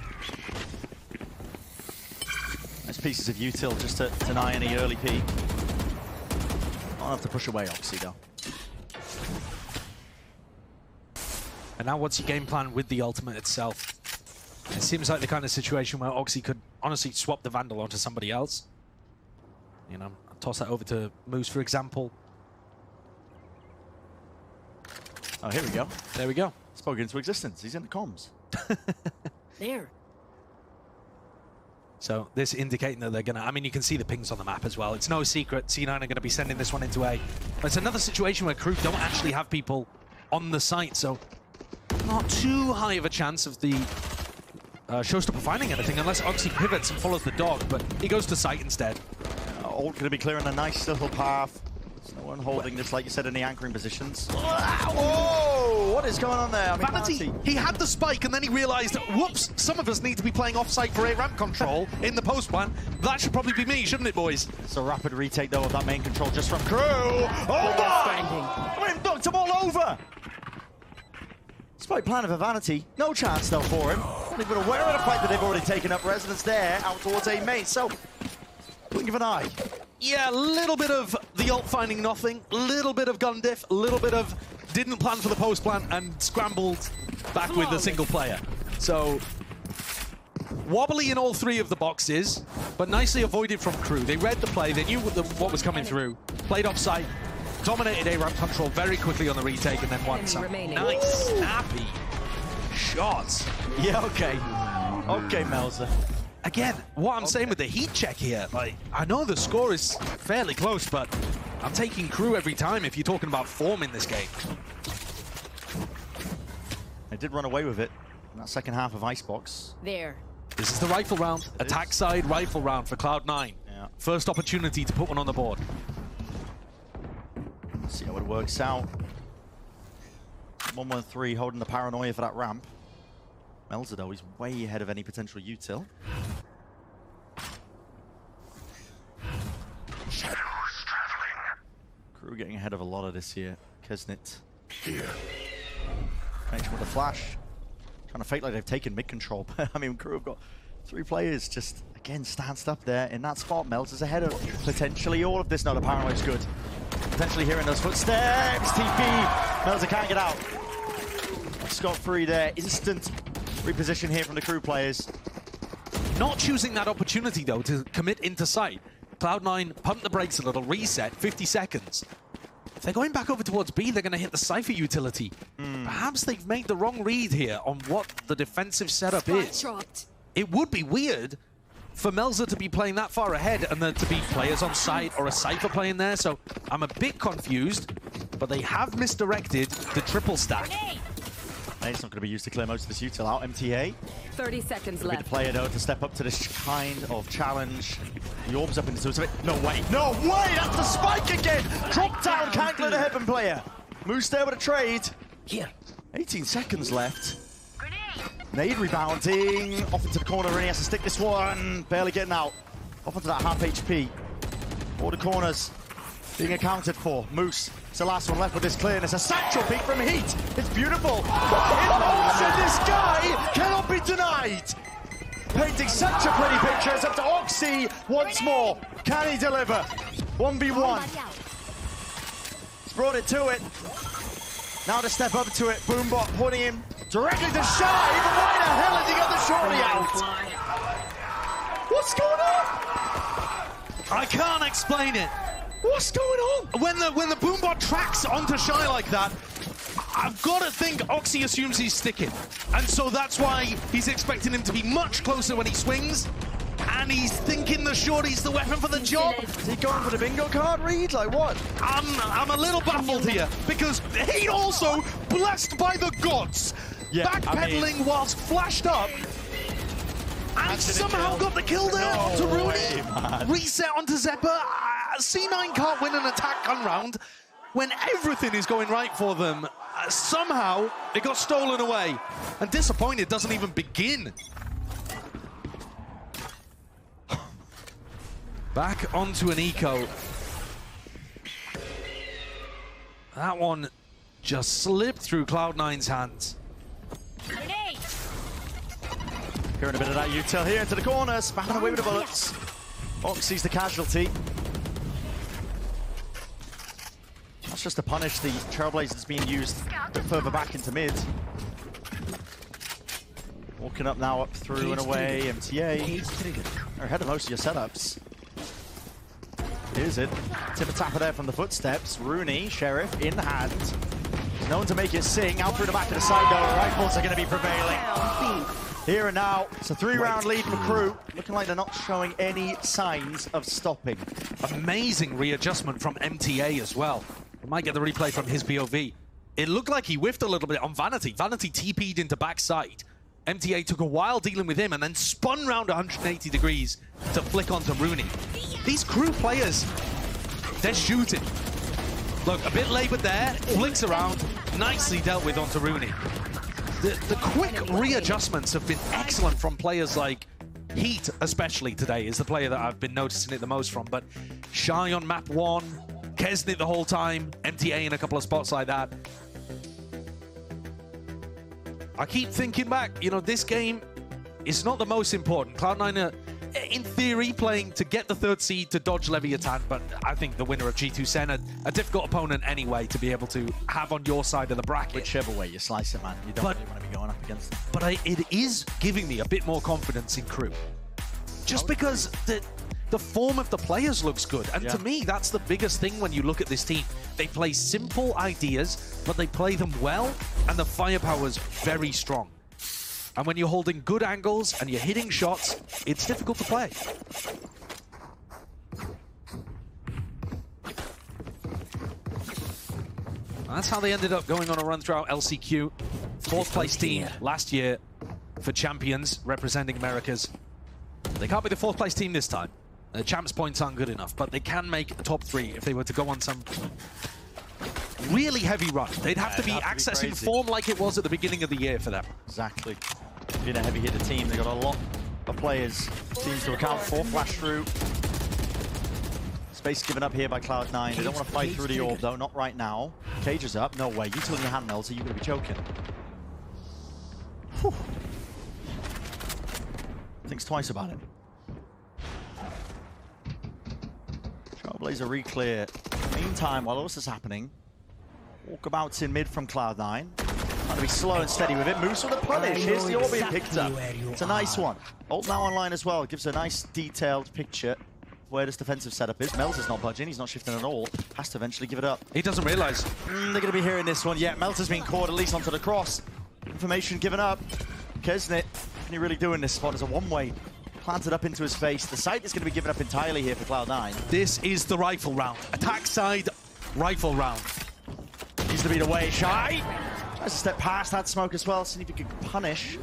Nice pieces of util just to deny any early P. I'll have to push away Oxy though. And now what's your game plan with the ultimate itself? It seems like the kind of situation where Oxy could honestly swap the Vandal onto somebody else. Toss that over to Moose, for example. Oh, here we go. There we go. Spoken into existence. He's in the comms. There. So this indicating that they're gonna, you can see the pings on the map as well. It's no secret C9 are gonna be sending this one into A. But it's another situation where Crew don't actually have people on the site, so not too high of a chance of the showstopper finding anything unless Oxy pivots and follows the dog, but he goes to site instead. Ult going to be clearing a nice little path. There's no one holding this, like you said, in the anchoring positions. Whoa! What is going on there? Vanity, he had the spike and then he realized, whoops, some of us need to be playing offsite for A ramp control in the post plan. That should probably be me, shouldn't it, boys? It's a rapid retake, though, of that main control just from Crew. Oh, my! We've knocked him all over! Spike plan of a Vanity. No chance, though, for him. Not even aware of the fact that they've already taken up residence there, out towards A main. So, blink of an eye. Yeah, a little bit of the ult finding nothing, a little bit of gun diff, a little bit of didn't plan for the post plan and scrambled back with the single player. So, wobbly in all 3 of the boxes, but nicely avoided from Crew. They read the play, they knew what was coming through, played offside, dominated A-ramp control very quickly on the retake, and then won some nice, snappy shots. Yeah, okay. Okay, Melzer. Again, what I'm saying with the heat check here, I know the score is fairly close, but I'm taking Crew every time if you're talking about form in this game. They did run away with it in that second half of Icebox. There. This is the rifle round, attack side rifle round for Cloud9. Yeah. First opportunity to put one on the board. See how it works out. 113 holding the paranoia for that ramp. Melzer, though, is way ahead of any potential util. Shadows traveling. Crew getting ahead of a lot of this here. Kesnit. Here. Connection with the flash. Trying to fake like they've taken mid control. But I mean, Crew have got 3 players just, again, stanced up there in that spot. Melzer's ahead of potentially all of this. No, the paranoia's good. Potentially hearing those footsteps. TP. Melzer can't get out. Scot-free there. Instant reposition here from the Crew players. Not choosing that opportunity, though, to commit into sight. Cloud9 pump the brakes a little, reset, 50 seconds. If they're going back over towards B, they're going to hit the Cypher utility. Perhaps they've made the wrong read here on what the defensive setup is. It would be weird for Melzer to be playing that far ahead and there to be players on site or a Cypher playing there, so I'm a bit confused, but they have misdirected the triple stack. It's not going to be used to clear most of this util out. MTA. 30 seconds left. Be the player, though, to step up to this kind of challenge. The orb's up into it. No way. No way! That's the spike again! Drop down, can't clear the Heaven player. Moose there with a trade. Here. 18 seconds left. Nade rebounding. Off into the corner, and he has to stick this one. Barely getting out. Off into that half HP. All the corners being accounted for. Moose. It's the last one left with this clearness. A satchel peek from Heat. It's beautiful. In motion, this guy cannot be denied. Painting such a pretty picture. It's up to Oxy once more. Can he deliver? 1v1. He's brought it to it. Now to step up to it. Boombot putting him directly to Shy. But why the hell has he got the shorty out? What's going on? I can't explain it. What's going on? When the Boombot tracks onto Shy like that, I've got to think Oxy assumes he's sticking. And so that's why he's expecting him to be much closer when he swings. And he's thinking the shorty's the weapon for the job. Is he going for the bingo card read? Like what? I'm a little baffled here because he also blessed by the gods. Yeah, backpedaling whilst flashed up. And somehow got the kill there onto Rooney. Reset onto Zeppa. C9 can't win an attack gun round when everything is going right for them. Somehow it got stolen away. And Disappointed doesn't even begin. Back onto an eco. That one just slipped through Cloud9's hands. Hearing a bit of that util here into the corner, spamming away with the bullets. Oxy's the casualty. That's just to punish the Trailblazers being used a bit further back into mid. Walking up now, up through and away. MTA. They're ahead of most of your setups. Here's it. Tip-a-tapper there from the footsteps. Rooney, Sheriff, in hand. No one to make it sing. Out through the back of the side, though. Rifles are going to be prevailing. Here and now, it's a 3-round lead for Crew. Looking like they're not showing any signs of stopping. Amazing readjustment from MTA as well. We might get the replay from his POV. It looked like he whiffed a little bit on Vanity. Vanity TP'd into backside. MTA took a while dealing with him and then spun round 180 degrees to flick onto Rooney. These Crew players, they're shooting. Look, a bit labored there, flicks around, nicely dealt with onto Rooney. The quick readjustments have been excellent from players like Heat, especially today, is the player that I've been noticing it the most from. But Shy on map 1, Kesnit the whole time, MTA in a couple of spots like that. I keep thinking back, you know, this game is not the most important. Cloud9 are, in theory, playing to get the 3rd seed to dodge Leviathan, but I think the winner of G2 Sen, a difficult opponent anyway to be able to have on your side of the bracket. Whichever way you slice it, man. You don't really want to be going up against them. But it is giving me a bit more confidence in Crew. Just because the form of the players looks good. And to me, that's the biggest thing when you look at this team. They play simple ideas, but they play them well, and the firepower's very strong. And when you're holding good angles and you're hitting shots, it's difficult to play. That's how they ended up going on a run throughout LCQ. 4th place team last year for Champions, representing Americas. They can't be the 4th place team this time. The champs points aren't good enough, but they can make a top 3 if they were to go on some really heavy run. They'd have to be accessing form like it was at the beginning of the year for them. Exactly. Being a heavy hitter team, they got a lot of players. Teams to account for. Flash through. Space given up here by Cloud9. They don't want to fight through the orb though, not right now. Cage is up. No way. You tilting your hand, Melter, you're going to be choking. Whew. Thinks twice about it. Trailblazer re-clear. Meantime, while all this is happening, walkabouts in mid from Cloud9. Trying to be slow and steady with it. Moves with a punish. Here's the orb being picked up. It's a nice one. Ult now online as well. Gives a nice detailed picture of where this defensive setup is. Melter's not budging. He's not shifting at all. Has to eventually give it up. He doesn't realize. They're going to be hearing this one. Yeah, Melter's being caught at least onto the cross. Information given up. Kesnit, can he really do in this spot? There's a one-way planted up into his face. The site is going to be given up entirely here for Cloud9. This is the rifle round. Attack side rifle round. Needs to be the way. Shy tries to step past that smoke as well. See if he can punish.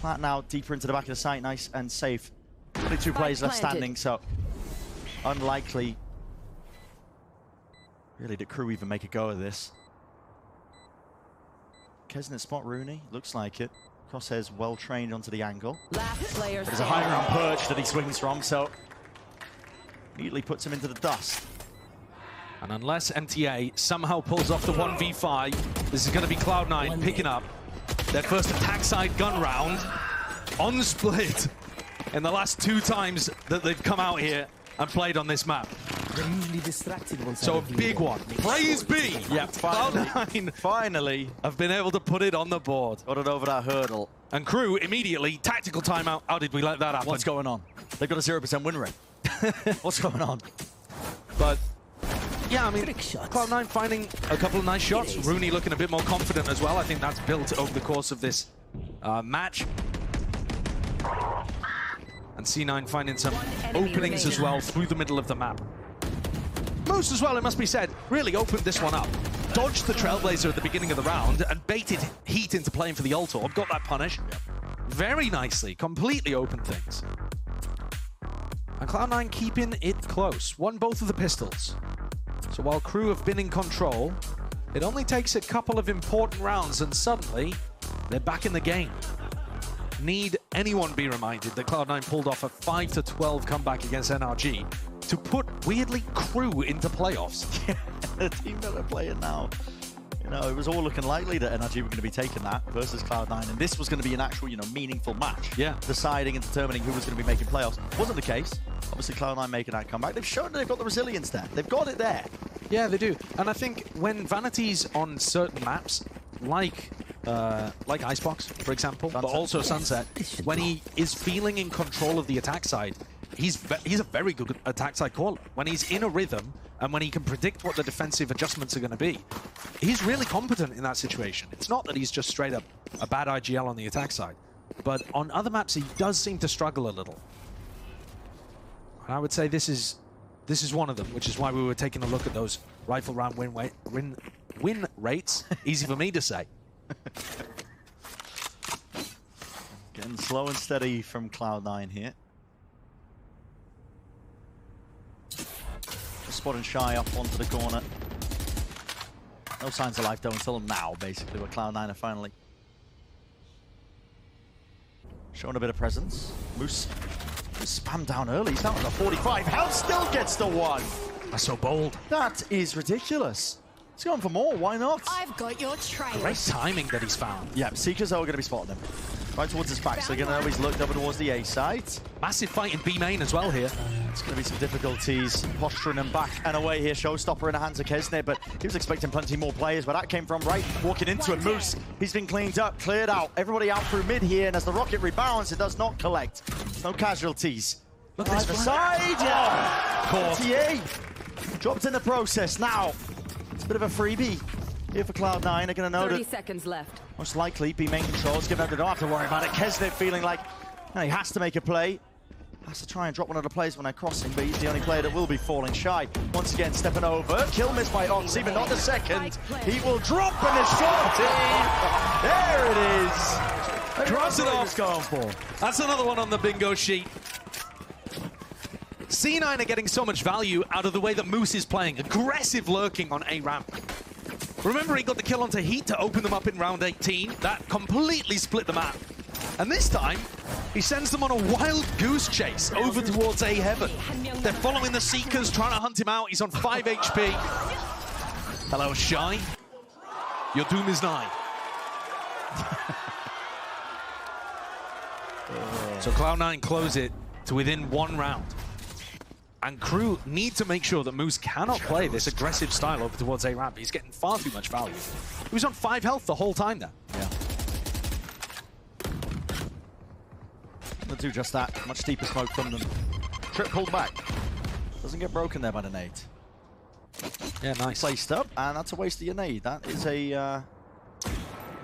Plant now deeper into the back of the site. Nice and safe. Only 2 players left standing, so unlikely. Really, did Crew even make a go of this? Kesnit spot Rooney. Looks like it. Crosshairs well trained onto the angle. There's a high ground perch that he swings from, so immediately puts him into the dust. And unless MTA somehow pulls off the 1v5, this is going to be Cloud9 picking up their first attack side gun round on split in the last 2 times that they've come out here and played on this map. So a big one. Praise be! Yeah, finally have been able to put it on the board. Got it over that hurdle. And Crew immediately, tactical timeout. How did we let that happen? What's going on? They've got a 0% win rate. What's going on? But yeah, I mean, Cloud9 finding a couple of nice shots. Rooney looking a bit more confident as well. I think that's built over the course of this match. And C9 finding some openings as well through the middle of the map. Moose as well, it must be said, really opened this one up. Dodged the Trailblazer at the beginning of the round and baited Heat into playing for the ult orb. Got that punish very nicely, completely opened things. And Cloud9 keeping it close. Won both of the pistols. So while Crew have been in control, it only takes a couple of important rounds and suddenly they're back in the game. Need anyone be reminded that Cloud9 pulled off a 5-12 comeback against NRG to put, weirdly, Crew into playoffs. Yeah, the team that they're playing now. You know, it was all looking likely that NRG were going to be taking that versus Cloud9, and this was going to be an actual, you know, meaningful match. Yeah. Deciding and determining who was going to be making playoffs. Wasn't the case. Obviously, Cloud9 making that comeback. They've shown that they've got the resilience there. They've got it there. Yeah, they do. And I think when Vanity's on certain maps, like Icebox, for example, Sunset. but also Sunset, when he is feeling in control of the attack side, he's a very good attack side caller. When he's in a rhythm and when he can predict what the defensive adjustments are going to be, he's really competent in that situation. It's not that he's just straight up a bad IGL on the attack side, but on other maps he does seem to struggle a little. And I would say this is one of them, which is why we were taking a look at those rifle round win rates. Easy for me to say. Getting slow and steady from Cloud9 here. Spot and Shy up onto the corner. No signs of life though until now, basically, where Cloud9 are finally showing a bit of presence. Moose spammed down early. He's down to 45 health, still gets the 1. That's so bold. That is ridiculous. He's going for more, why not? I've got your trail. Great timing that he's found. Yeah, Seekers are going to be spotting him. Right towards his back, so they're going to always look over towards the A side. Massive fight in B main as well here. It's going to be some difficulties posturing him back and away here. Showstopper in the hands of Kesnit, but he was expecting plenty more players, but that came from right. Walking into it, Moose, he's been cleaned up, cleared out. Everybody out through mid here, and as the rocket rebounds, it does not collect. No casualties. Look at this side, yeah. Caught. TA dropped in the process. Now, it's a bit of a freebie here for Cloud9. They're going to know 30 that seconds left. most likely be main controls, given that they don't have to worry about it. Kesnit feeling like he has to make a play. Has to try and drop one of the players when they're crossing, but he's the only player that will be falling. Shy, once again, stepping over. Kill missed by Oxy, but not the second. He will drop and it's shot in. There it is. Drops it off. Going for. That's another one on the bingo sheet. C9 are getting so much value out of the way that Moose is playing. Aggressive lurking on A ramp. Remember, he got the kill onto Heat to open them up in round 18. That completely split the map. And this time, he sends them on a wild goose chase over towards A Heaven. They're following the Seekers, trying to hunt him out. He's on 5 HP. Hello, Shy. Your doom is nigh. So Cloud9 close it to within 1 round. And Crew need to make sure that Moose cannot play this aggressive style over towards A ramp. He's getting far too much value. He was on 5 health the whole time there. Yeah. They'll do just that. Much deeper smoke from them. Trip pulled back. Doesn't get broken there by the nade. Yeah, nice. Placed up, and that's a waste of your nade. That is a...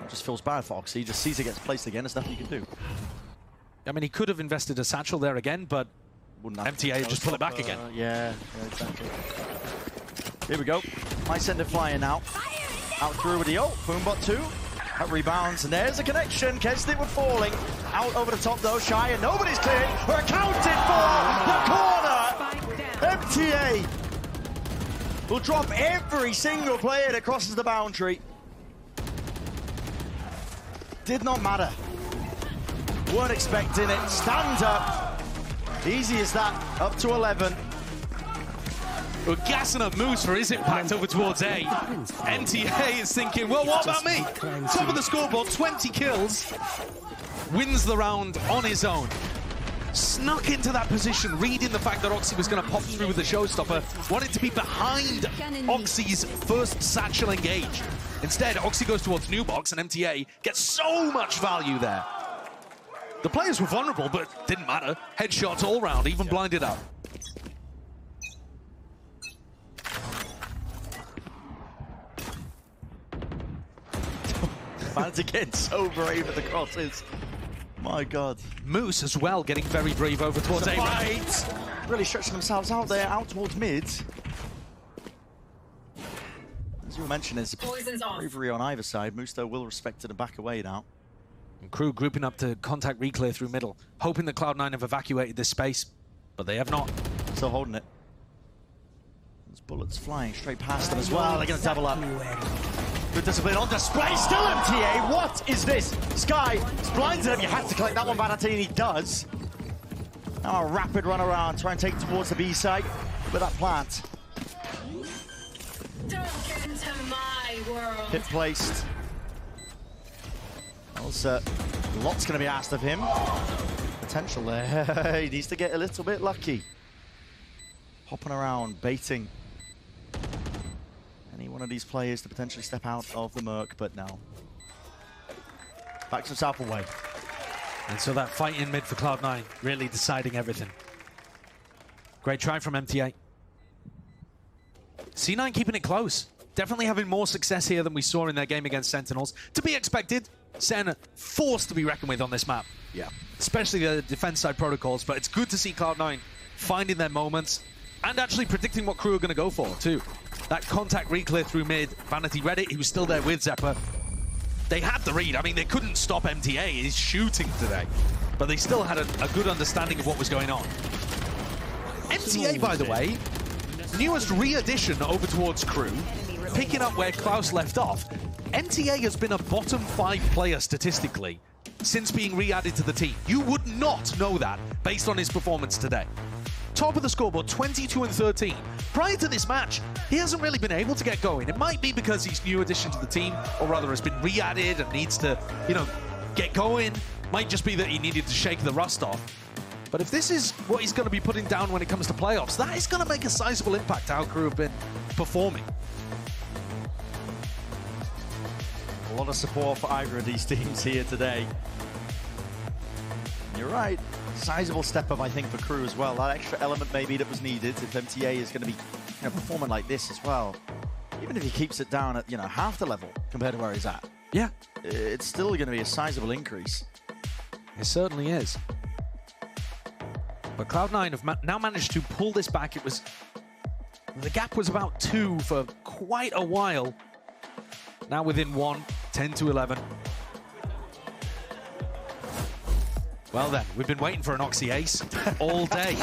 just feels bad for Oxy. He just sees it gets placed again. There's nothing you can do. I mean, he could have invested a satchel there again, but MTA just pull it back again. Yeah, exactly. Here we go. Might send it flying now. Out through with the ult. Boombot 2. That rebounds, and there's a connection. Kestit were falling. Out over the top, though. Shy, and nobody's clearing. We're accounted for! The corner! MTA will drop every single player that crosses the boundary. Did not matter. Weren't expecting it. Stand up. Easy as that. Up to 11. We're gassing up Moose for his impact over towards A. MTA is thinking, well, what about me? Top of the scoreboard, 20 kills. Wins the round on his own. Snuck into that position, reading the fact that Oxy was going to pop through with the showstopper. Wanted to be behind Oxy's first satchel engage. Instead, Oxy goes towards New Box, and MTA gets so much value there. The players were vulnerable, but didn't matter. Headshots all round, even blinded up. Fans again so brave at the crosses. My God. Moose as well getting very brave over towards A. Fight. Really stretching themselves out there, out towards mid. As you mentioned, there's bravery on either side. Moose, though, will respect it and back away now. And Crew grouping up to contact reclear through middle, hoping that Cloud9 have evacuated this space, but they have not. Still holding it. There's bullets flying straight past them as well. They're going to double up. Good discipline on display. Still MTA. What is this? Sky is blinded him. You had to collect that one, Banatini does. Now a rapid run around, try and take towards the B side with that plant. Don't get into my world. Hit placed. Also, lots going to be asked of him. Potential there. He needs to get a little bit lucky. Hopping around, baiting any one of these players to potentially step out of the Merc, but no. Backs himself away. And so that fight in mid for Cloud9 really deciding everything. Great try from MTA. C9 keeping it close. Definitely having more success here than we saw in their game against Sentinels. To be expected, Sen forced to be reckoned with on this map. Yeah. Especially the defense side protocols, but it's good to see Cloud9 finding their moments and actually predicting what Crew are going to go for, too. That contact reclear through mid. Vanity read it. He was still there with Zephyr. They had the read. I mean, they couldn't stop MTA. He's shooting today. But they still had a good understanding of what was going on. MTA, by the way, newest re-addition over towards Crew, picking up where Klaus left off. MTA has been a bottom 5 player statistically since being re-added to the team. You would not know that based on his performance today. Top of the scoreboard, 22 and 13. Prior to this match, he hasn't really been able to get going. It might be because he's new addition to the team, or rather has been re-added and needs to, you know, get going. Might just be that he needed to shake the rust off. But if this is what he's going to be putting down when it comes to playoffs, that is going to make a sizable impact to how Crew have been performing. A lot of support for either of these teams here today. You're right. Sizable step up, I think, for Crew as well. That extra element maybe that was needed if MTA is going to be, you know, performing like this as well. Even if he keeps it down at, you know, half the level compared to where he's at. Yeah. It's still going to be a sizable increase. It certainly is. But Cloud9 have now managed to pull this back. It was... The gap was about 2 for quite a while. Now within 1, 10 to 11. Well then, we've been waiting for an Oxy ace all day.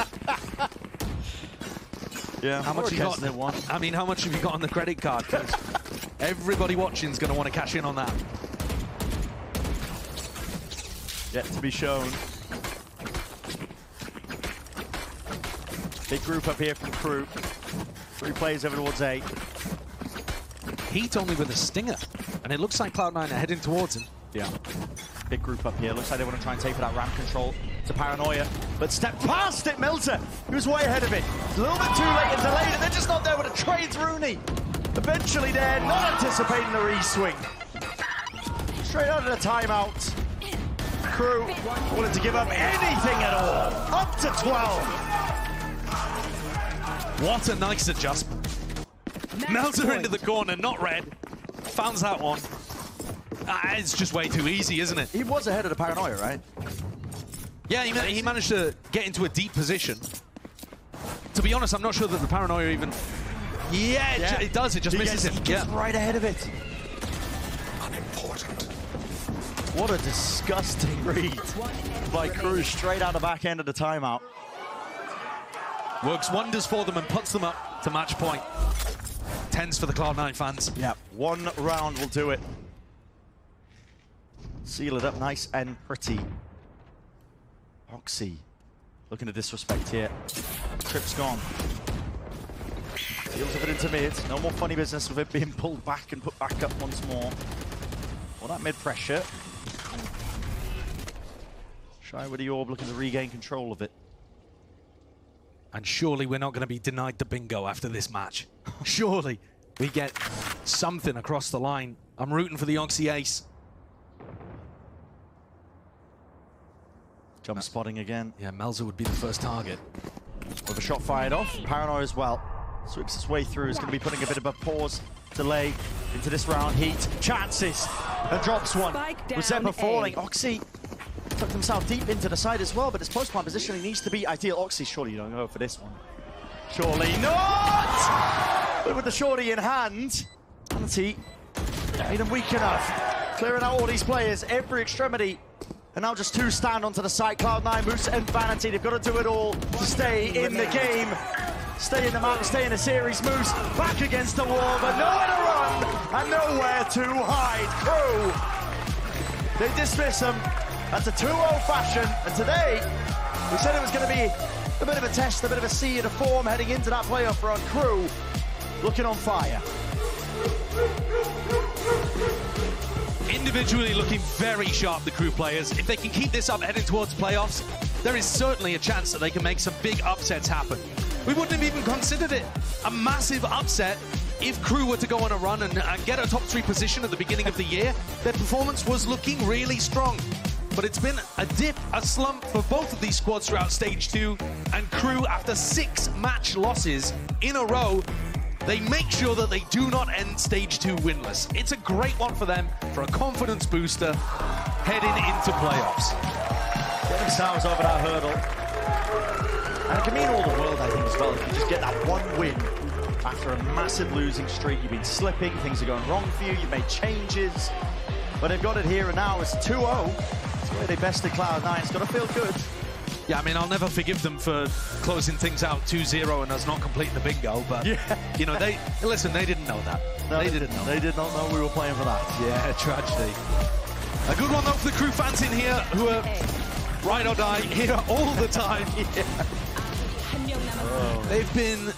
Yeah, how much have you got? I mean, how much have you got on the credit card? Everybody watching is going to want to cash in on that. Yet to be shown. Big group up here from Crew. 3 players over towards A. Heat only with a stinger, and it looks like Cloud9 are heading towards him. Yeah. Big group up here. Looks like they want to try and take for that ramp control to Paranoia. But step past it, Milter, who's way ahead of it. A little bit too late and delayed, and they're just not there with a trades Rooney. Eventually there, not anticipating the re-swing. Straight out of the timeout. Crew wanted to give up anything at all. Up to 12. What a nice adjustment. Melter into the corner, not red. Founds that one. It's just way too easy, isn't it? He was ahead of the Paranoia, right? Yeah, he managed to get into a deep position. To be honest, I'm not sure that the Paranoia even... Yeah, it does. It just misses him. He gets right ahead of it. Unimportant. What a disgusting read by Crew straight out the back end of the timeout. Works wonders for them and puts them up to match point. 10s for the Cloud9 fans. Yeah, 1 round will do it. Seal it up nice and pretty. Oxy looking to disrespect here. Trip's gone. Seals of it into mid. No more funny business with it being pulled back and put back up once more. All that mid pressure. Shy with the orb looking to regain control of it. And surely we're not going to be denied the bingo after this match. Surely we get something across the line. I'm rooting for the Oxy ace. Jump spotting again. Yeah, Melzer would be the first target. With a shot fired off. Paranoia as well. Sweeps his way through. Is going to be putting a bit of a pause, delay into this round. Heat chances and drops one. With Zephyr falling, Oxy tucked himself deep into the side as well, but his post-plant positioning needs to be ideal. Oxy, surely you don't go for this one. Surely not! But with the shorty in hand, Vanity made him weak enough. Clearing out all these players, every extremity. And now just 2 stand onto the side. Cloud9, Moose and Vanity. They've got to do it all to stay in the game. Stay in the map, stay in the series. Moose back against the wall, but nowhere to run and nowhere to hide. Crew, they dismiss him. That's a 2-0 fashion. And today, we said it was going to be a bit of a test, a bit of a see in a form heading into that playoff run. Crew looking on fire. Individually looking very sharp, the Crew players. If they can keep this up heading towards playoffs, there is certainly a chance that they can make some big upsets happen. We wouldn't have even considered it a massive upset if Crew were to go on a run and get a top 3 position at the beginning of the year. Their performance was looking really strong. But it's been a dip, a slump for both of these squads throughout Stage 2. And Crew, after 6 match losses in a row, they make sure that they do not end Stage 2 winless. It's a great one for them, for a confidence booster heading into playoffs. Get themselves over that hurdle. And it can mean all the world, I think, as well. If you just get that 1 win after a massive losing streak, you've been slipping, things are going wrong for you, you've made changes. But they've got it here and now. It's 2-0. It's the way they bested Cloud9. It's got to feel good. Yeah, I mean, I'll never forgive them for closing things out 2-0 and us not completing the bingo, but, you know, they didn't know that. No, they didn't know. They did not know we were playing for that. Yeah, tragedy. A good one, though, for the Crew fans in here who are ride or die here all the time. Oh. They've been,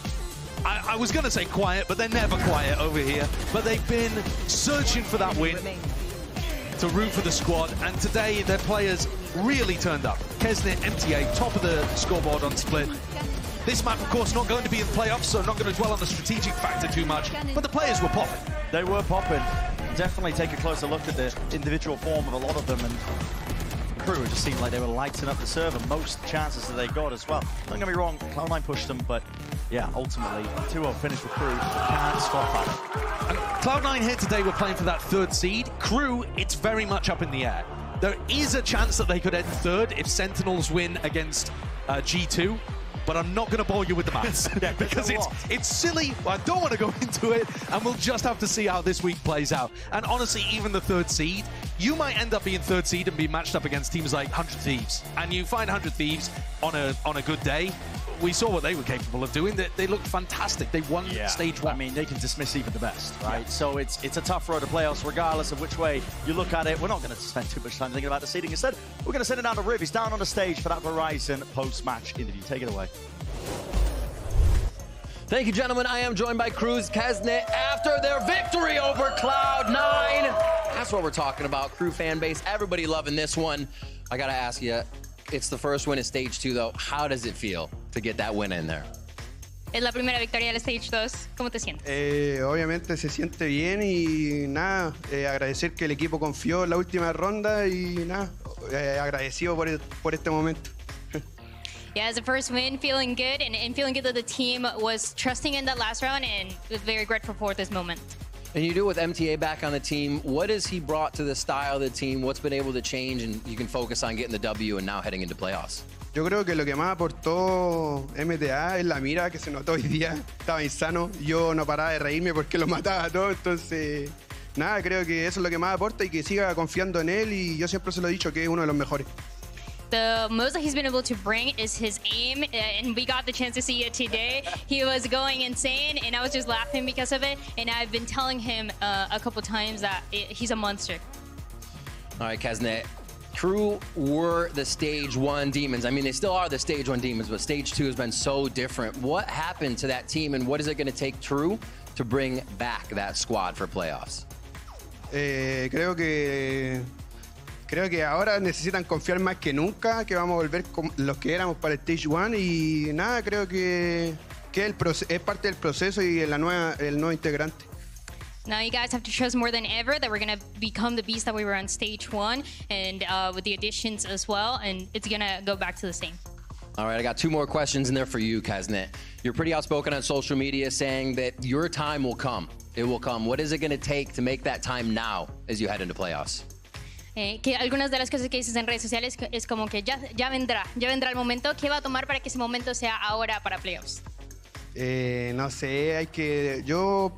I was going to say quiet, but they're never quiet over here. But they've been searching for that win to root for the squad, and today their players really turned up. Kesnit, MTA, top of the scoreboard on Split. This map, of course, not going to be in playoffs, so I'm not going to dwell on the strategic factor too much, but the players were popping. They were popping. Definitely take a closer look at the individual form of a lot of them, and Crew just seemed like they were lighting up the server most chances that they got as well. Don't get me wrong, Cloud9 pushed them, but yeah, ultimately, 2-0 finish for Crew. Can't stop that. And Cloud9 here today were playing for that 3rd seed. Crew, it's very much up in the air. There is a chance that they could end 3rd if Sentinels win against G2, but I'm not going to bore you with the maths because it's silly. I don't want to go into it, and we'll just have to see how this week plays out. And honestly, even the 3rd seed, you might end up being 3rd seed and be matched up against teams like 100 Thieves. And you find 100 Thieves on a good day, we saw what they were capable of doing. They looked fantastic. They won stage 1. I mean, they can dismiss even the best, right? So it's a tough road to playoffs, regardless of which way you look at it. We're not going to spend too much time thinking about the seeding. Instead, we're going to send it down to Riv. He's down on the stage for that Verizon post-match interview. Take it away. Thank you, gentlemen. I am joined by Cruz Kesnet after their victory over Cloud9. That's what we're talking about. Crew fan base, everybody loving this one. I got to ask you, it's the first win in Stage 2, though. How does it feel to get that win in there? Es la primera victoria del Stage 2. ¿Cómo te sientes? Obviamente se siente bien y nada, agradecer que el equipo confió en la última ronda y nada, agradecido por este momento. Yeah, as a first win, feeling good and feeling good that the team was trusting in that last round and very grateful for this moment. And you do it with MTA back on the team. What has he brought to the style of the team? What's been able to change and you can focus on getting the W and now heading into playoffs? Yo creo que lo que más aportó MTA es la mira que se notó hoy día. Estaba insano. Yo no paraba de reírme porque lo mataba a todos. Entonces, nada, creo que eso es lo que más aporta y que siga confiando en él. Y yo siempre se lo he dicho que es uno de los mejores. The most that he's been able to bring is his aim, and we got the chance to see it today. He was going insane, and I was just laughing because of it. And I've been telling him a couple times that he's a monster. All right, Kesnet. Crew were the Stage 1 Demons. I mean, they still are the Stage 1 Demons, but Stage 2 has been so different. What happened to that team, and what is it going to take True to bring back that squad for playoffs? Creo que ahora necesitan confiar más que nunca, que vamos a volver con los que éramos para el Stage 1 y nada, creo que es parte del proceso y el nuevo integrante. Now you guys have to trust more than ever that we're going to become the beast that we were on Stage 1 and with the additions as well, and it's going to go back to the same. All right, I got 2 more questions in there for you, Kesnet. You're pretty outspoken on social media saying that your time will come. It will come. What is it going to take to make that time now as you head into playoffs? Que algunas de las cosas que dices en redes sociales es como que ya vendrá el momento. ¿Qué va a tomar para que ese momento sea ahora para playoffs? No sé, yo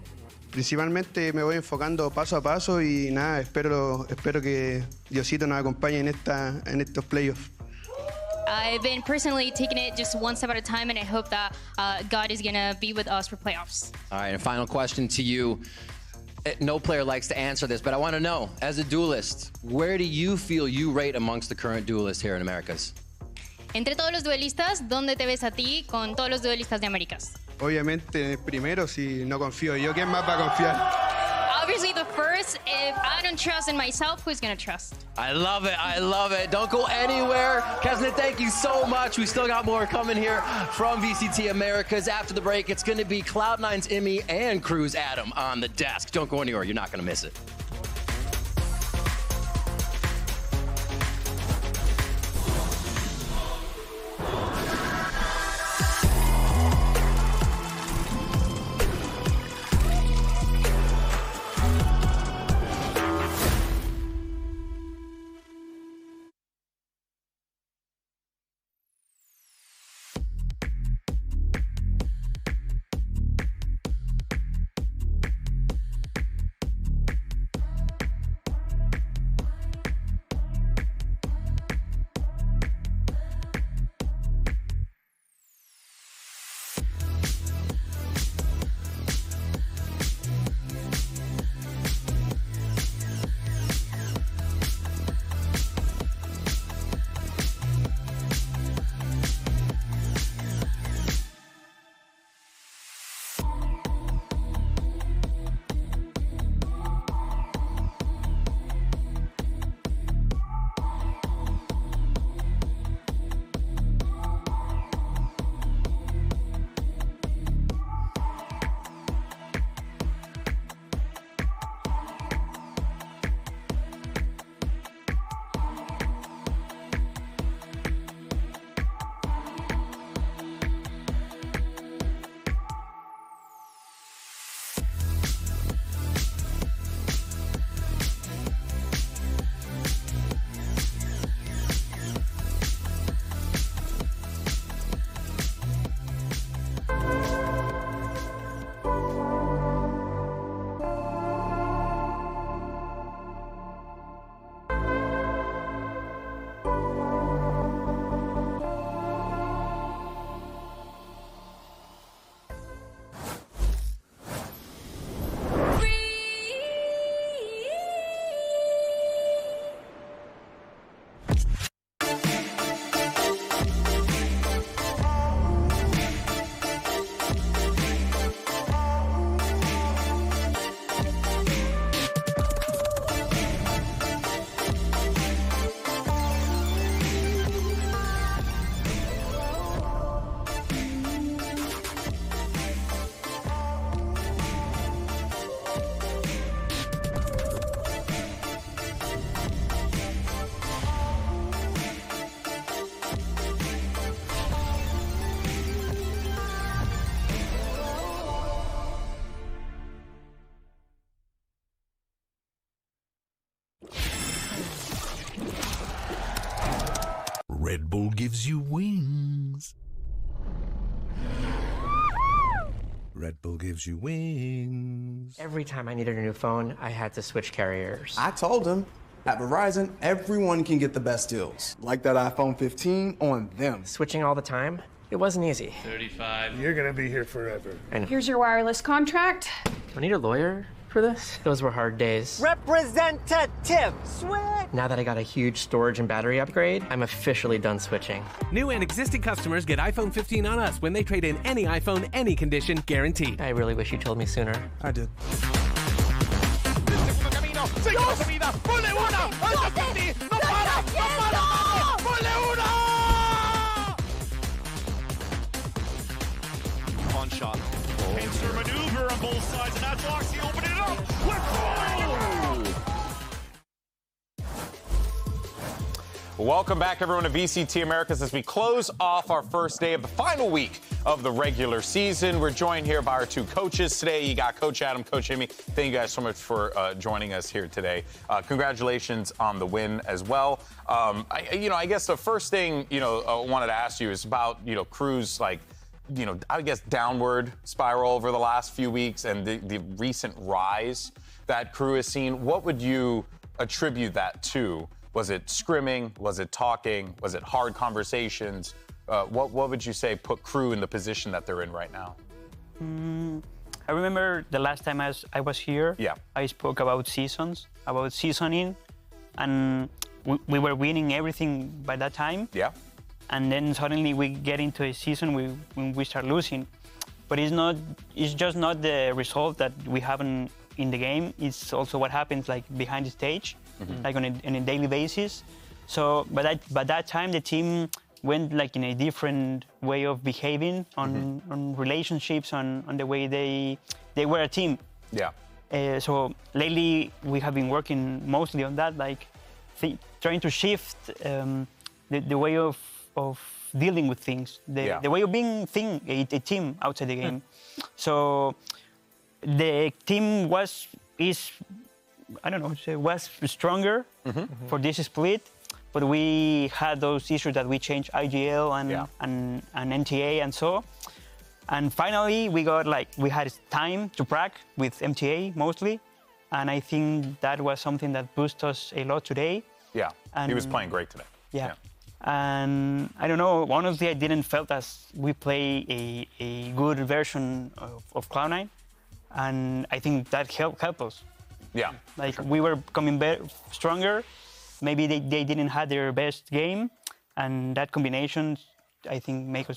principalmente me voy enfocando paso a paso y nada, espero que Diosito nos acompañe en estos playoffs. I've been personally taking it just one step at a time, and I hope that God is going to be with us for playoffs. All right, and final question to you. No player likes to answer this, but I want to know, as a duelist, where do you feel you rate amongst the current duelists here in Americas? Entre todos los duelistas, ¿dónde te ves a ti con todos los duelistas de Américas? Obviamente en el primero, si no confío yo, ¿quién más va a confiar? Obviously the first. If I don't trust in myself, who's going to trust? I love it. I love it. Don't go anywhere. Kesnet, thank you so much. We still got more coming here from VCT Americas. After the break, it's going to be Cloud9's Emmy and Cruz Adam on the desk. Don't go anywhere. You're not going to miss it. Red Bull gives you wings. Red Bull gives you wings. Every time I needed a new phone, I had to switch carriers. I told him, at Verizon, everyone can get the best deals. Like that iPhone 15 on them. Switching all the time, it wasn't easy. 35. You're gonna be here forever. And Here's your wireless contract. I need a lawyer for this. Those were hard days. Representative switch. Now that I got a huge storage and battery upgrade, I'm officially done switching. New and existing customers get iPhone 15 on us when they trade in any iPhone, any condition, guaranteed. I really wish you told me sooner. I did. One shot. Pincer maneuver on both sides, and that's Oxy opening it up. Welcome back, everyone, to VCT Americas as we close off our first day of the final week of the regular season. We're joined here by our two coaches today. You got Coach Adam, Coach Amy. Thank you guys so much for joining us here today. Congratulations on the win as well. I guess the first thing, I wanted to ask you is about, Crew's, I guess downward spiral over the last few weeks and the recent rise that Crew has seen. What would you attribute that to? Was it scrimming? Was it talking? Was it hard conversations? What would you say put Crew in the position that they're in right now? I remember the last time I was here, I spoke about seasons, about seasoning, and we were winning everything by that time. Yeah. And then suddenly we get into a season when we start losing. But it's just not the result that we have in the game. It's also what happens behind the stage. Like on a daily basis. So, but that time the team went in a different way of behaving on relationships, on the way they were a team. Yeah. So lately we have been working mostly on that, trying to shift the way of dealing with things, the way of being a team outside the game. So the team was stronger for this split, but we had those issues that we changed IGL and MTA and so. And finally, we had time to practice with MTA mostly, and I think that was something that boosted us a lot today. Yeah, and he was playing great today. Yeah. And I don't know, honestly, I didn't felt as we play a good version of Cloud9, and I think that helped us. Yeah. We were coming stronger. Maybe they didn't have their best game, and that combination, I think, made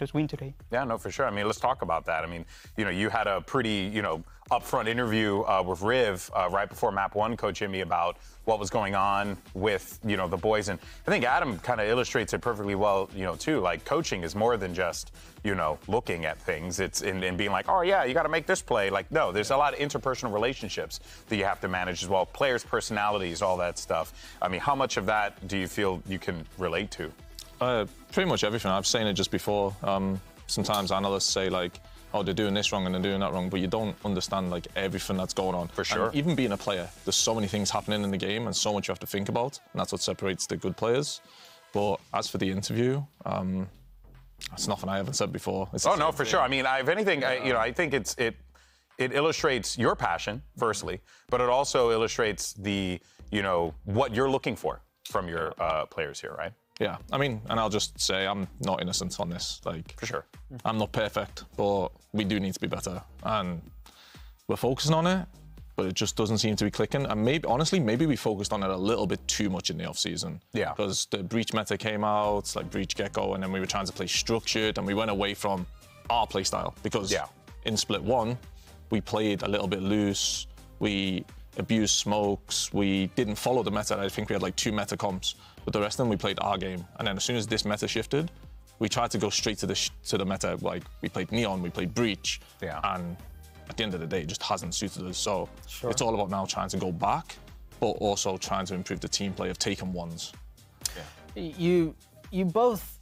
us win today. Yeah, no, for sure. I mean, let's talk about that. I mean, you had a pretty, upfront interview with Riv right before Map 1, Coach Jimmy, about what was going on with, the boys. And I think Adam kind of illustrates it perfectly well, too. Coaching is more than just, looking at things. It's in being like, oh, yeah, you got to make this play. No, there's a lot of interpersonal relationships that you have to manage as well. Players' personalities, all that stuff. I mean, how much of that do you feel you can relate to? Pretty much everything. I've seen it just before. Sometimes analysts say oh, they're doing this wrong and they're doing that wrong, but you don't understand everything that's going on. For sure. And even being a player, there's so many things happening in the game and so much you have to think about, and that's what separates the good players. But as for the interview, that's nothing I haven't said before. Oh no, for sure. I mean, if anything, I think it illustrates your passion, firstly, but it also illustrates the what you're looking for from your players here, right? Yeah, I mean, and I'll just say I'm not innocent on this. For sure. I'm not perfect, but we do need to be better. And we're focusing on it, but it just doesn't seem to be clicking. And maybe we focused on it a little bit too much in the off-season. Yeah. Because the Breach meta came out, Breach Gecko, and then we were trying to play structured, and we went away from our play style. Because in Split 1, we played a little bit loose. We abused smokes. We didn't follow the meta. I think we had 2 meta comps. But the rest of them, we played our game. And then as soon as this meta shifted, we tried to go straight to the meta. We played Neon, we played Breach. Yeah. And at the end of the day, it just hasn't suited us. So it's all about now trying to go back, but also trying to improve the team play of taking ones. Yeah. You both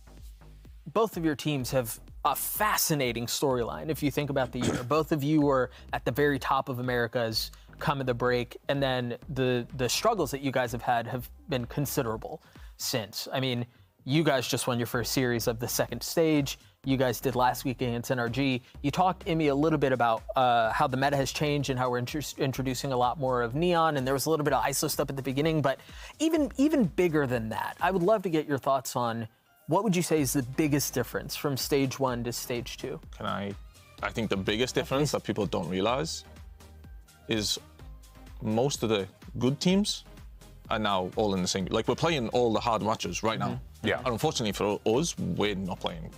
of your teams have a fascinating storyline. If you think about the year, both of you were at the very top of Americas come in the break, and then the struggles that you guys have had have been considerable since. I mean, You guys just won your first series of the second stage. You guys did last week against NRG. You talked, Imi, a little bit about how the meta has changed and how we're introducing a lot more of Neon, and there was a little bit of ISO stuff at the beginning, but even bigger than that, I would love to get your thoughts on what would you say is the biggest difference from stage 1 to stage 2? I think the biggest difference that people don't realize is most of the good teams are now all in the same. Like, we're playing all the hard matches right now. Yeah. And unfortunately for us, we're not playing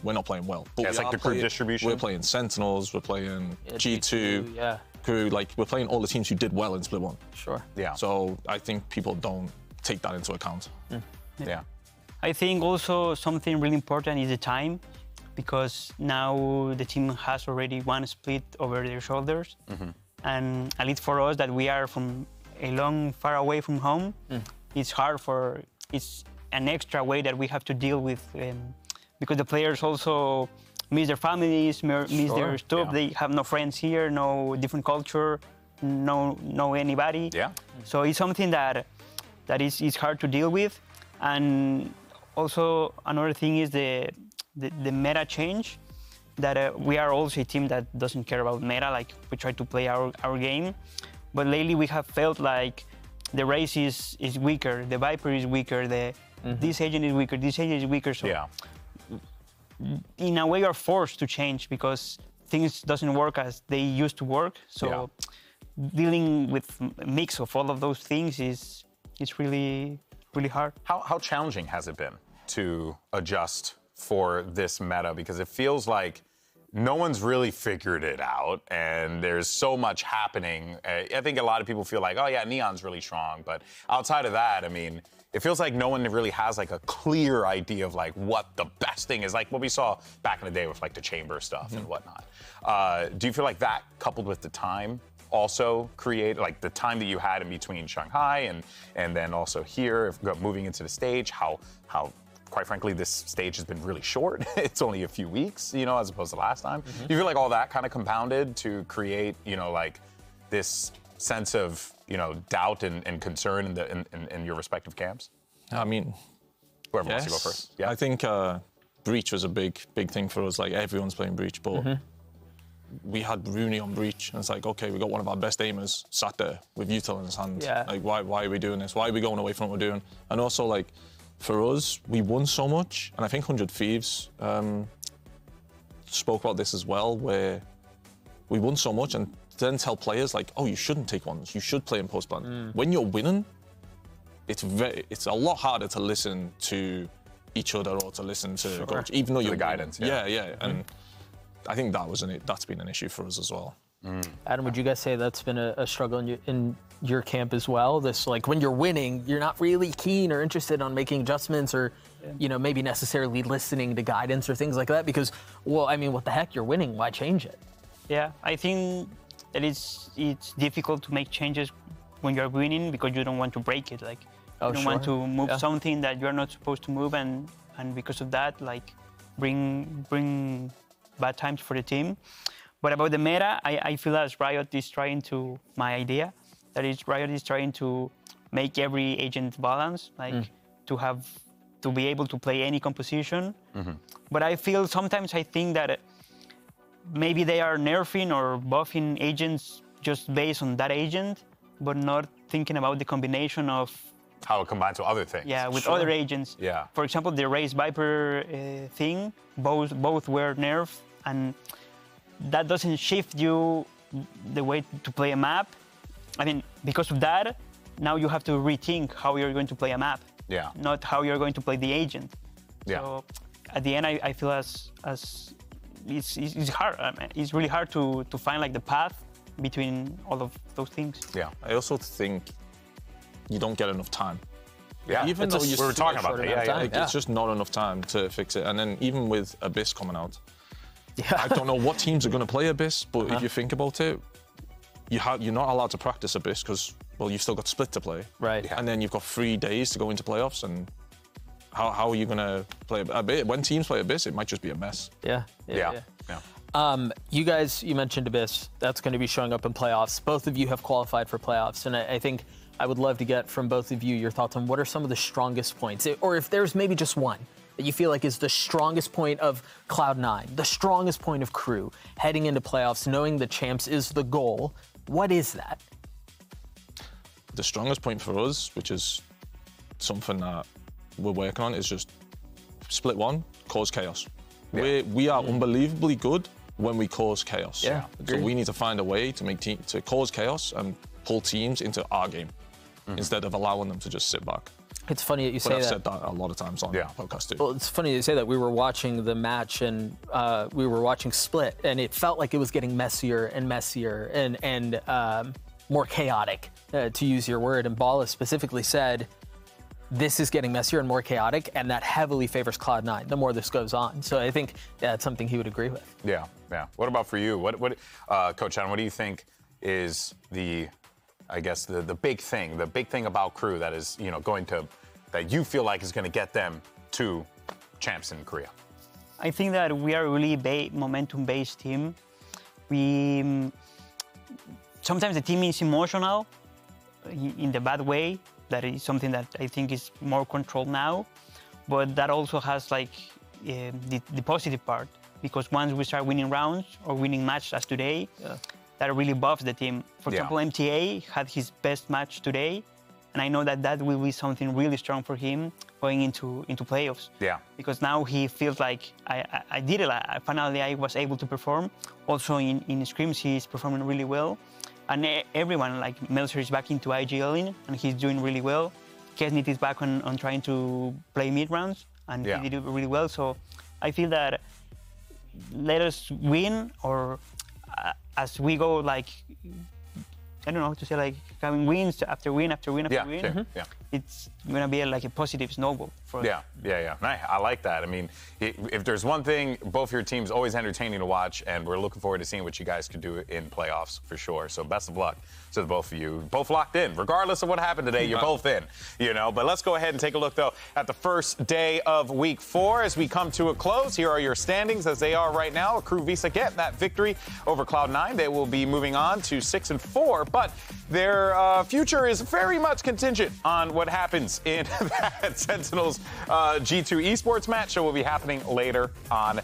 well. But it's like the crew distribution. We're playing Sentinels, we're playing G2, Crew, like we're playing all the teams who did well in Split 1. Sure. Yeah. So I think people don't take that into account. Yeah. I think also something really important is the time, because now the team has already one split over their shoulders. And at least for us, that we are from a long, far away from home, it's hard it's an extra way that we have to deal with, because the players also miss their families, miss their stuff. They have no friends here, no different culture, no anybody. Yeah. So it's something that is hard to deal with. And also another thing is the meta change, that we are also a team that doesn't care about meta. Like, we try to play our game, but lately we have felt like the Raze is weaker, the Viper is weaker, this agent is weaker, this agent is weaker. So in a way, you're forced to change because things doesn't work as they used to work. So dealing with a mix of all of those things is really hard. How challenging has it been to adjust for this meta? Because it feels like no one's really figured it out, and there's so much happening. I think a lot of people feel like, oh yeah, Neon's really strong, but outside of that, I mean, it feels like no one really has like a clear idea of like what the best thing is, like what we saw back in the day with like the chamber stuff and whatnot. Do you feel like that, coupled with the time, also create like the time that you had in between Shanghai and then also here, moving into the stage, how quite frankly, this stage has been really short. It's only a few weeks, as opposed to last time. Do you feel like all that kind of compounded to create, like this sense of, doubt and concern in your respective camps? I mean, whoever wants to go first. Yeah. I think Breach was a big thing for us. Like, everyone's playing Breach, but we had Rooney on Breach, and it's like, okay, we got one of our best aimers sat there with Util in his hand. Yeah. Like, why are we doing this? Why are we going away from what we're doing? And also, like, for us, we won so much, and I think 100 Thieves spoke about this as well, where we won so much and then tell players like, oh, you shouldn't take ones, you should play in post-ban. When you're winning, it's a lot harder to listen to each other or to listen to coach, even though you're the guidance. And I think that's been an issue for us as well. Adam, would you guys say that's been a struggle in your camp as well? This, like, when you're winning, you're not really keen or interested on making adjustments or, maybe necessarily listening to guidance or things like that because, well, I mean, what the heck, you're winning, why change it? Yeah, I think that it's difficult to make changes when you're winning because you don't want to break it. Like, you don't want to move something that you're not supposed to move, and because of that, like, bring bad times for the team. But about the meta, I feel as Riot is trying to, my idea, that is Riot is trying to make every agent balance, like to be able to play any composition. But I feel sometimes I think that maybe they are nerfing or buffing agents just based on that agent, but not thinking about the combination of how it combines with other things. Yeah, with other agents. Yeah. For example, the Raze Viper thing, both were nerfed, and that doesn't shift you the way to play a map. I mean, because of that, now you have to rethink how you're going to play a map. Yeah. Not how you're going to play the agent. Yeah. So at the end, I feel as it's hard. I mean, it's really hard to find like the path between all of those things. Yeah. I also think you don't get enough time. Yeah. Even though we were talking about that. It's just not enough time to fix it. And then even with Abyss coming out, I don't know what teams are going to play Abyss, but if you think about it, you're not allowed to practice Abyss because, well, you've still got Split to play. Right. And then you've got 3 days to go into playoffs, and how are you going to play Abyss? When teams play Abyss, it might just be a mess. Yeah. You guys, you mentioned Abyss. That's going to be showing up in playoffs. Both of you have qualified for playoffs, and I think I would love to get from both of you your thoughts on what are some of the strongest points, or if there's maybe just one that you feel like is the strongest point of Cloud9, the strongest point of Crew, heading into playoffs, knowing the champs is the goal? What is that? The strongest point for us, which is something that we're working on, is just split one, cause chaos. Yeah. We are unbelievably good when we cause chaos. Yeah, so we need to find a way to to cause chaos and pull teams into our game instead of allowing them to just sit back. It's funny that you say I've that. said that a lot of times on the podcast too. Well, it's funny you say that. We were watching the match and we were watching Split, and it felt like it was getting messier and messier and more chaotic, to use your word. And Bala specifically said, this is getting messier and more chaotic, and that heavily favors Cloud9 the more this goes on. So I think that's something he would agree with. Yeah. What about for you? What Coach Adam, what do you think is the big thing about Crew that is, that you feel like is going to get them to champs in Korea? I think that we are a really momentum-based team. Sometimes the team is emotional in the bad way. That is something that I think is more controlled now, but that also has like the positive part, because once we start winning rounds or winning matches as today, that really buffs the team. For example, MTA had his best match today, and I know that will be something really strong for him going into playoffs. Yeah. Because now he feels like I did it. Finally, I was able to perform. Also in scrims, he's performing really well. And everyone, like Melzer is back into IGLing, and he's doing really well. Kesnit is back on trying to play mid rounds, and he did really well. So I feel that let us win, or as we go, like, I don't know how to say, like having wins after win after win after win. It's going to be like a positive snowball for us. Yeah. I like that. I mean, if there's one thing, both your teams always entertaining to watch, and we're looking forward to seeing what you guys can do in playoffs for sure. So best of luck to the both of you. Both locked in. Regardless of what happened today, you're both in, But let's go ahead and take a look, though, at the first day of week 4 as we come to a close. Here are your standings as they are right now. Crew Visa get that victory over Cloud9. They will be moving on to 6-4, but their future is very much contingent on what happens in that Sentinels G2 esports match. So will be happening later on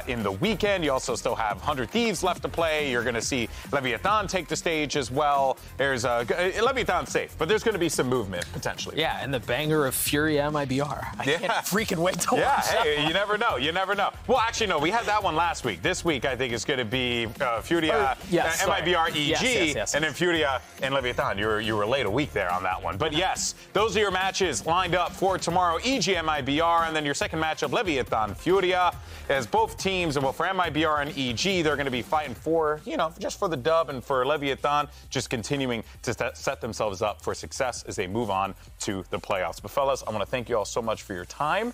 in the weekend. You also still have 100 Thieves left to play. You're going to see Leviathan take the stage as well. There's Leviathan's safe, but there's going to be some movement potentially. Yeah, and the banger of Fury MIBR. I can't freaking wait to watch. Yeah, hey, you never know. Well, actually, no, we had that one last week. This week, I think it's going to be Furia, MIBR, EG, and then Furia and Leviathan. You were late a week there on that one. But yes, those are your matches lined up for tomorrow. EG, MIBR, and then your second matchup, Leviathan, Furia. As both teams, well, for MIBR and EG, they're going to be fighting for, just for the dub, and for Leviathan, just continuing to set themselves up for success as they move on to the playoffs. But fellas, I want to thank you all so much for your time.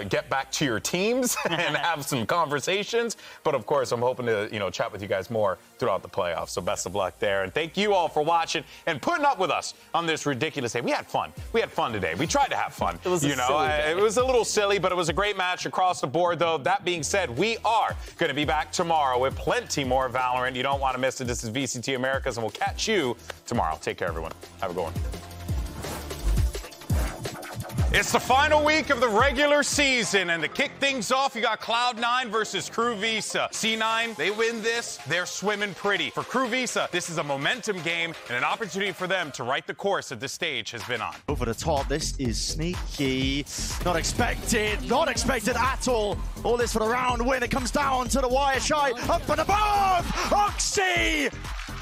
Get back to your teams and have some conversations. But of course, I'm hoping to, chat with you guys more throughout the playoffs. So best of luck there. And thank you all for watching and putting up with us on this ridiculous day. We had fun. We had fun today. We tried to have fun. It was a silly day. It was a little silly, but it was a great match across the board, though. That being said, we are going to be back tomorrow with plenty more Valorant. You don't want to miss it. This is VCT Americas, and we'll catch you tomorrow. Take care, everyone. Have a good one. It's the final week of the regular season, and to kick things off, you got Cloud9 versus Crew Visa. C9, they win this, they're swimming pretty. For Crew Visa, this is a momentum game and an opportunity for them to write the course that this stage has been on. Over the top, this is sneaky. Not expected at all. All this for the round win. It comes down to the wire. Shy up and above. Oxy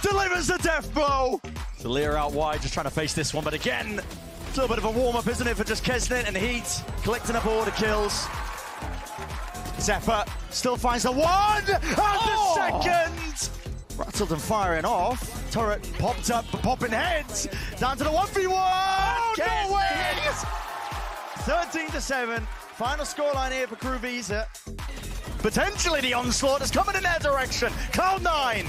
delivers the death blow. Zalir out wide, just trying to face this one, but again, a little bit of a warm-up, isn't it, for just Kesnit and Heat collecting up all the kills. Zephyr still finds the one and the second. Rattled and firing off. Turret popped up, popping heads. Down to the 1v1. Oh, no way! 13-7. Final scoreline here for Crew Visa. Potentially the onslaught is coming in their direction. Cloud9,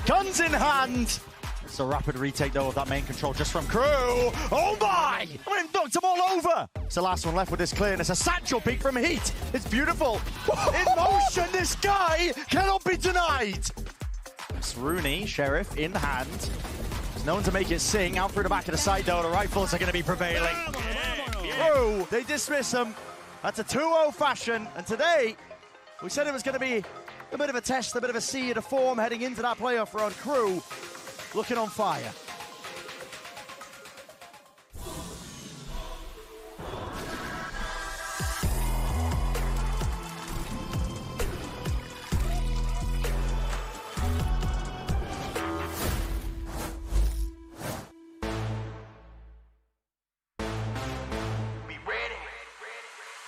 guns in hand. It's a rapid retake, though, of that main control just from Crew. Oh, my! I mean, knocked them all over. It's the last one left with this clearness. A satchel peek from Heat. It's beautiful. In motion, this guy cannot be denied. It's Rooney, Sheriff, in hand. There's no one to make it sing. Out through the back of the side, though. The rifles are going to be prevailing. Crew, they dismiss them. That's a 2-0 fashion, and today we said it was going to be a bit of a test, a bit of a seed of form heading into that playoff run. Crew looking on fire.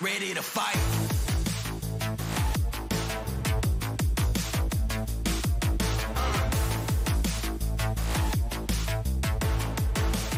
Ready to fight.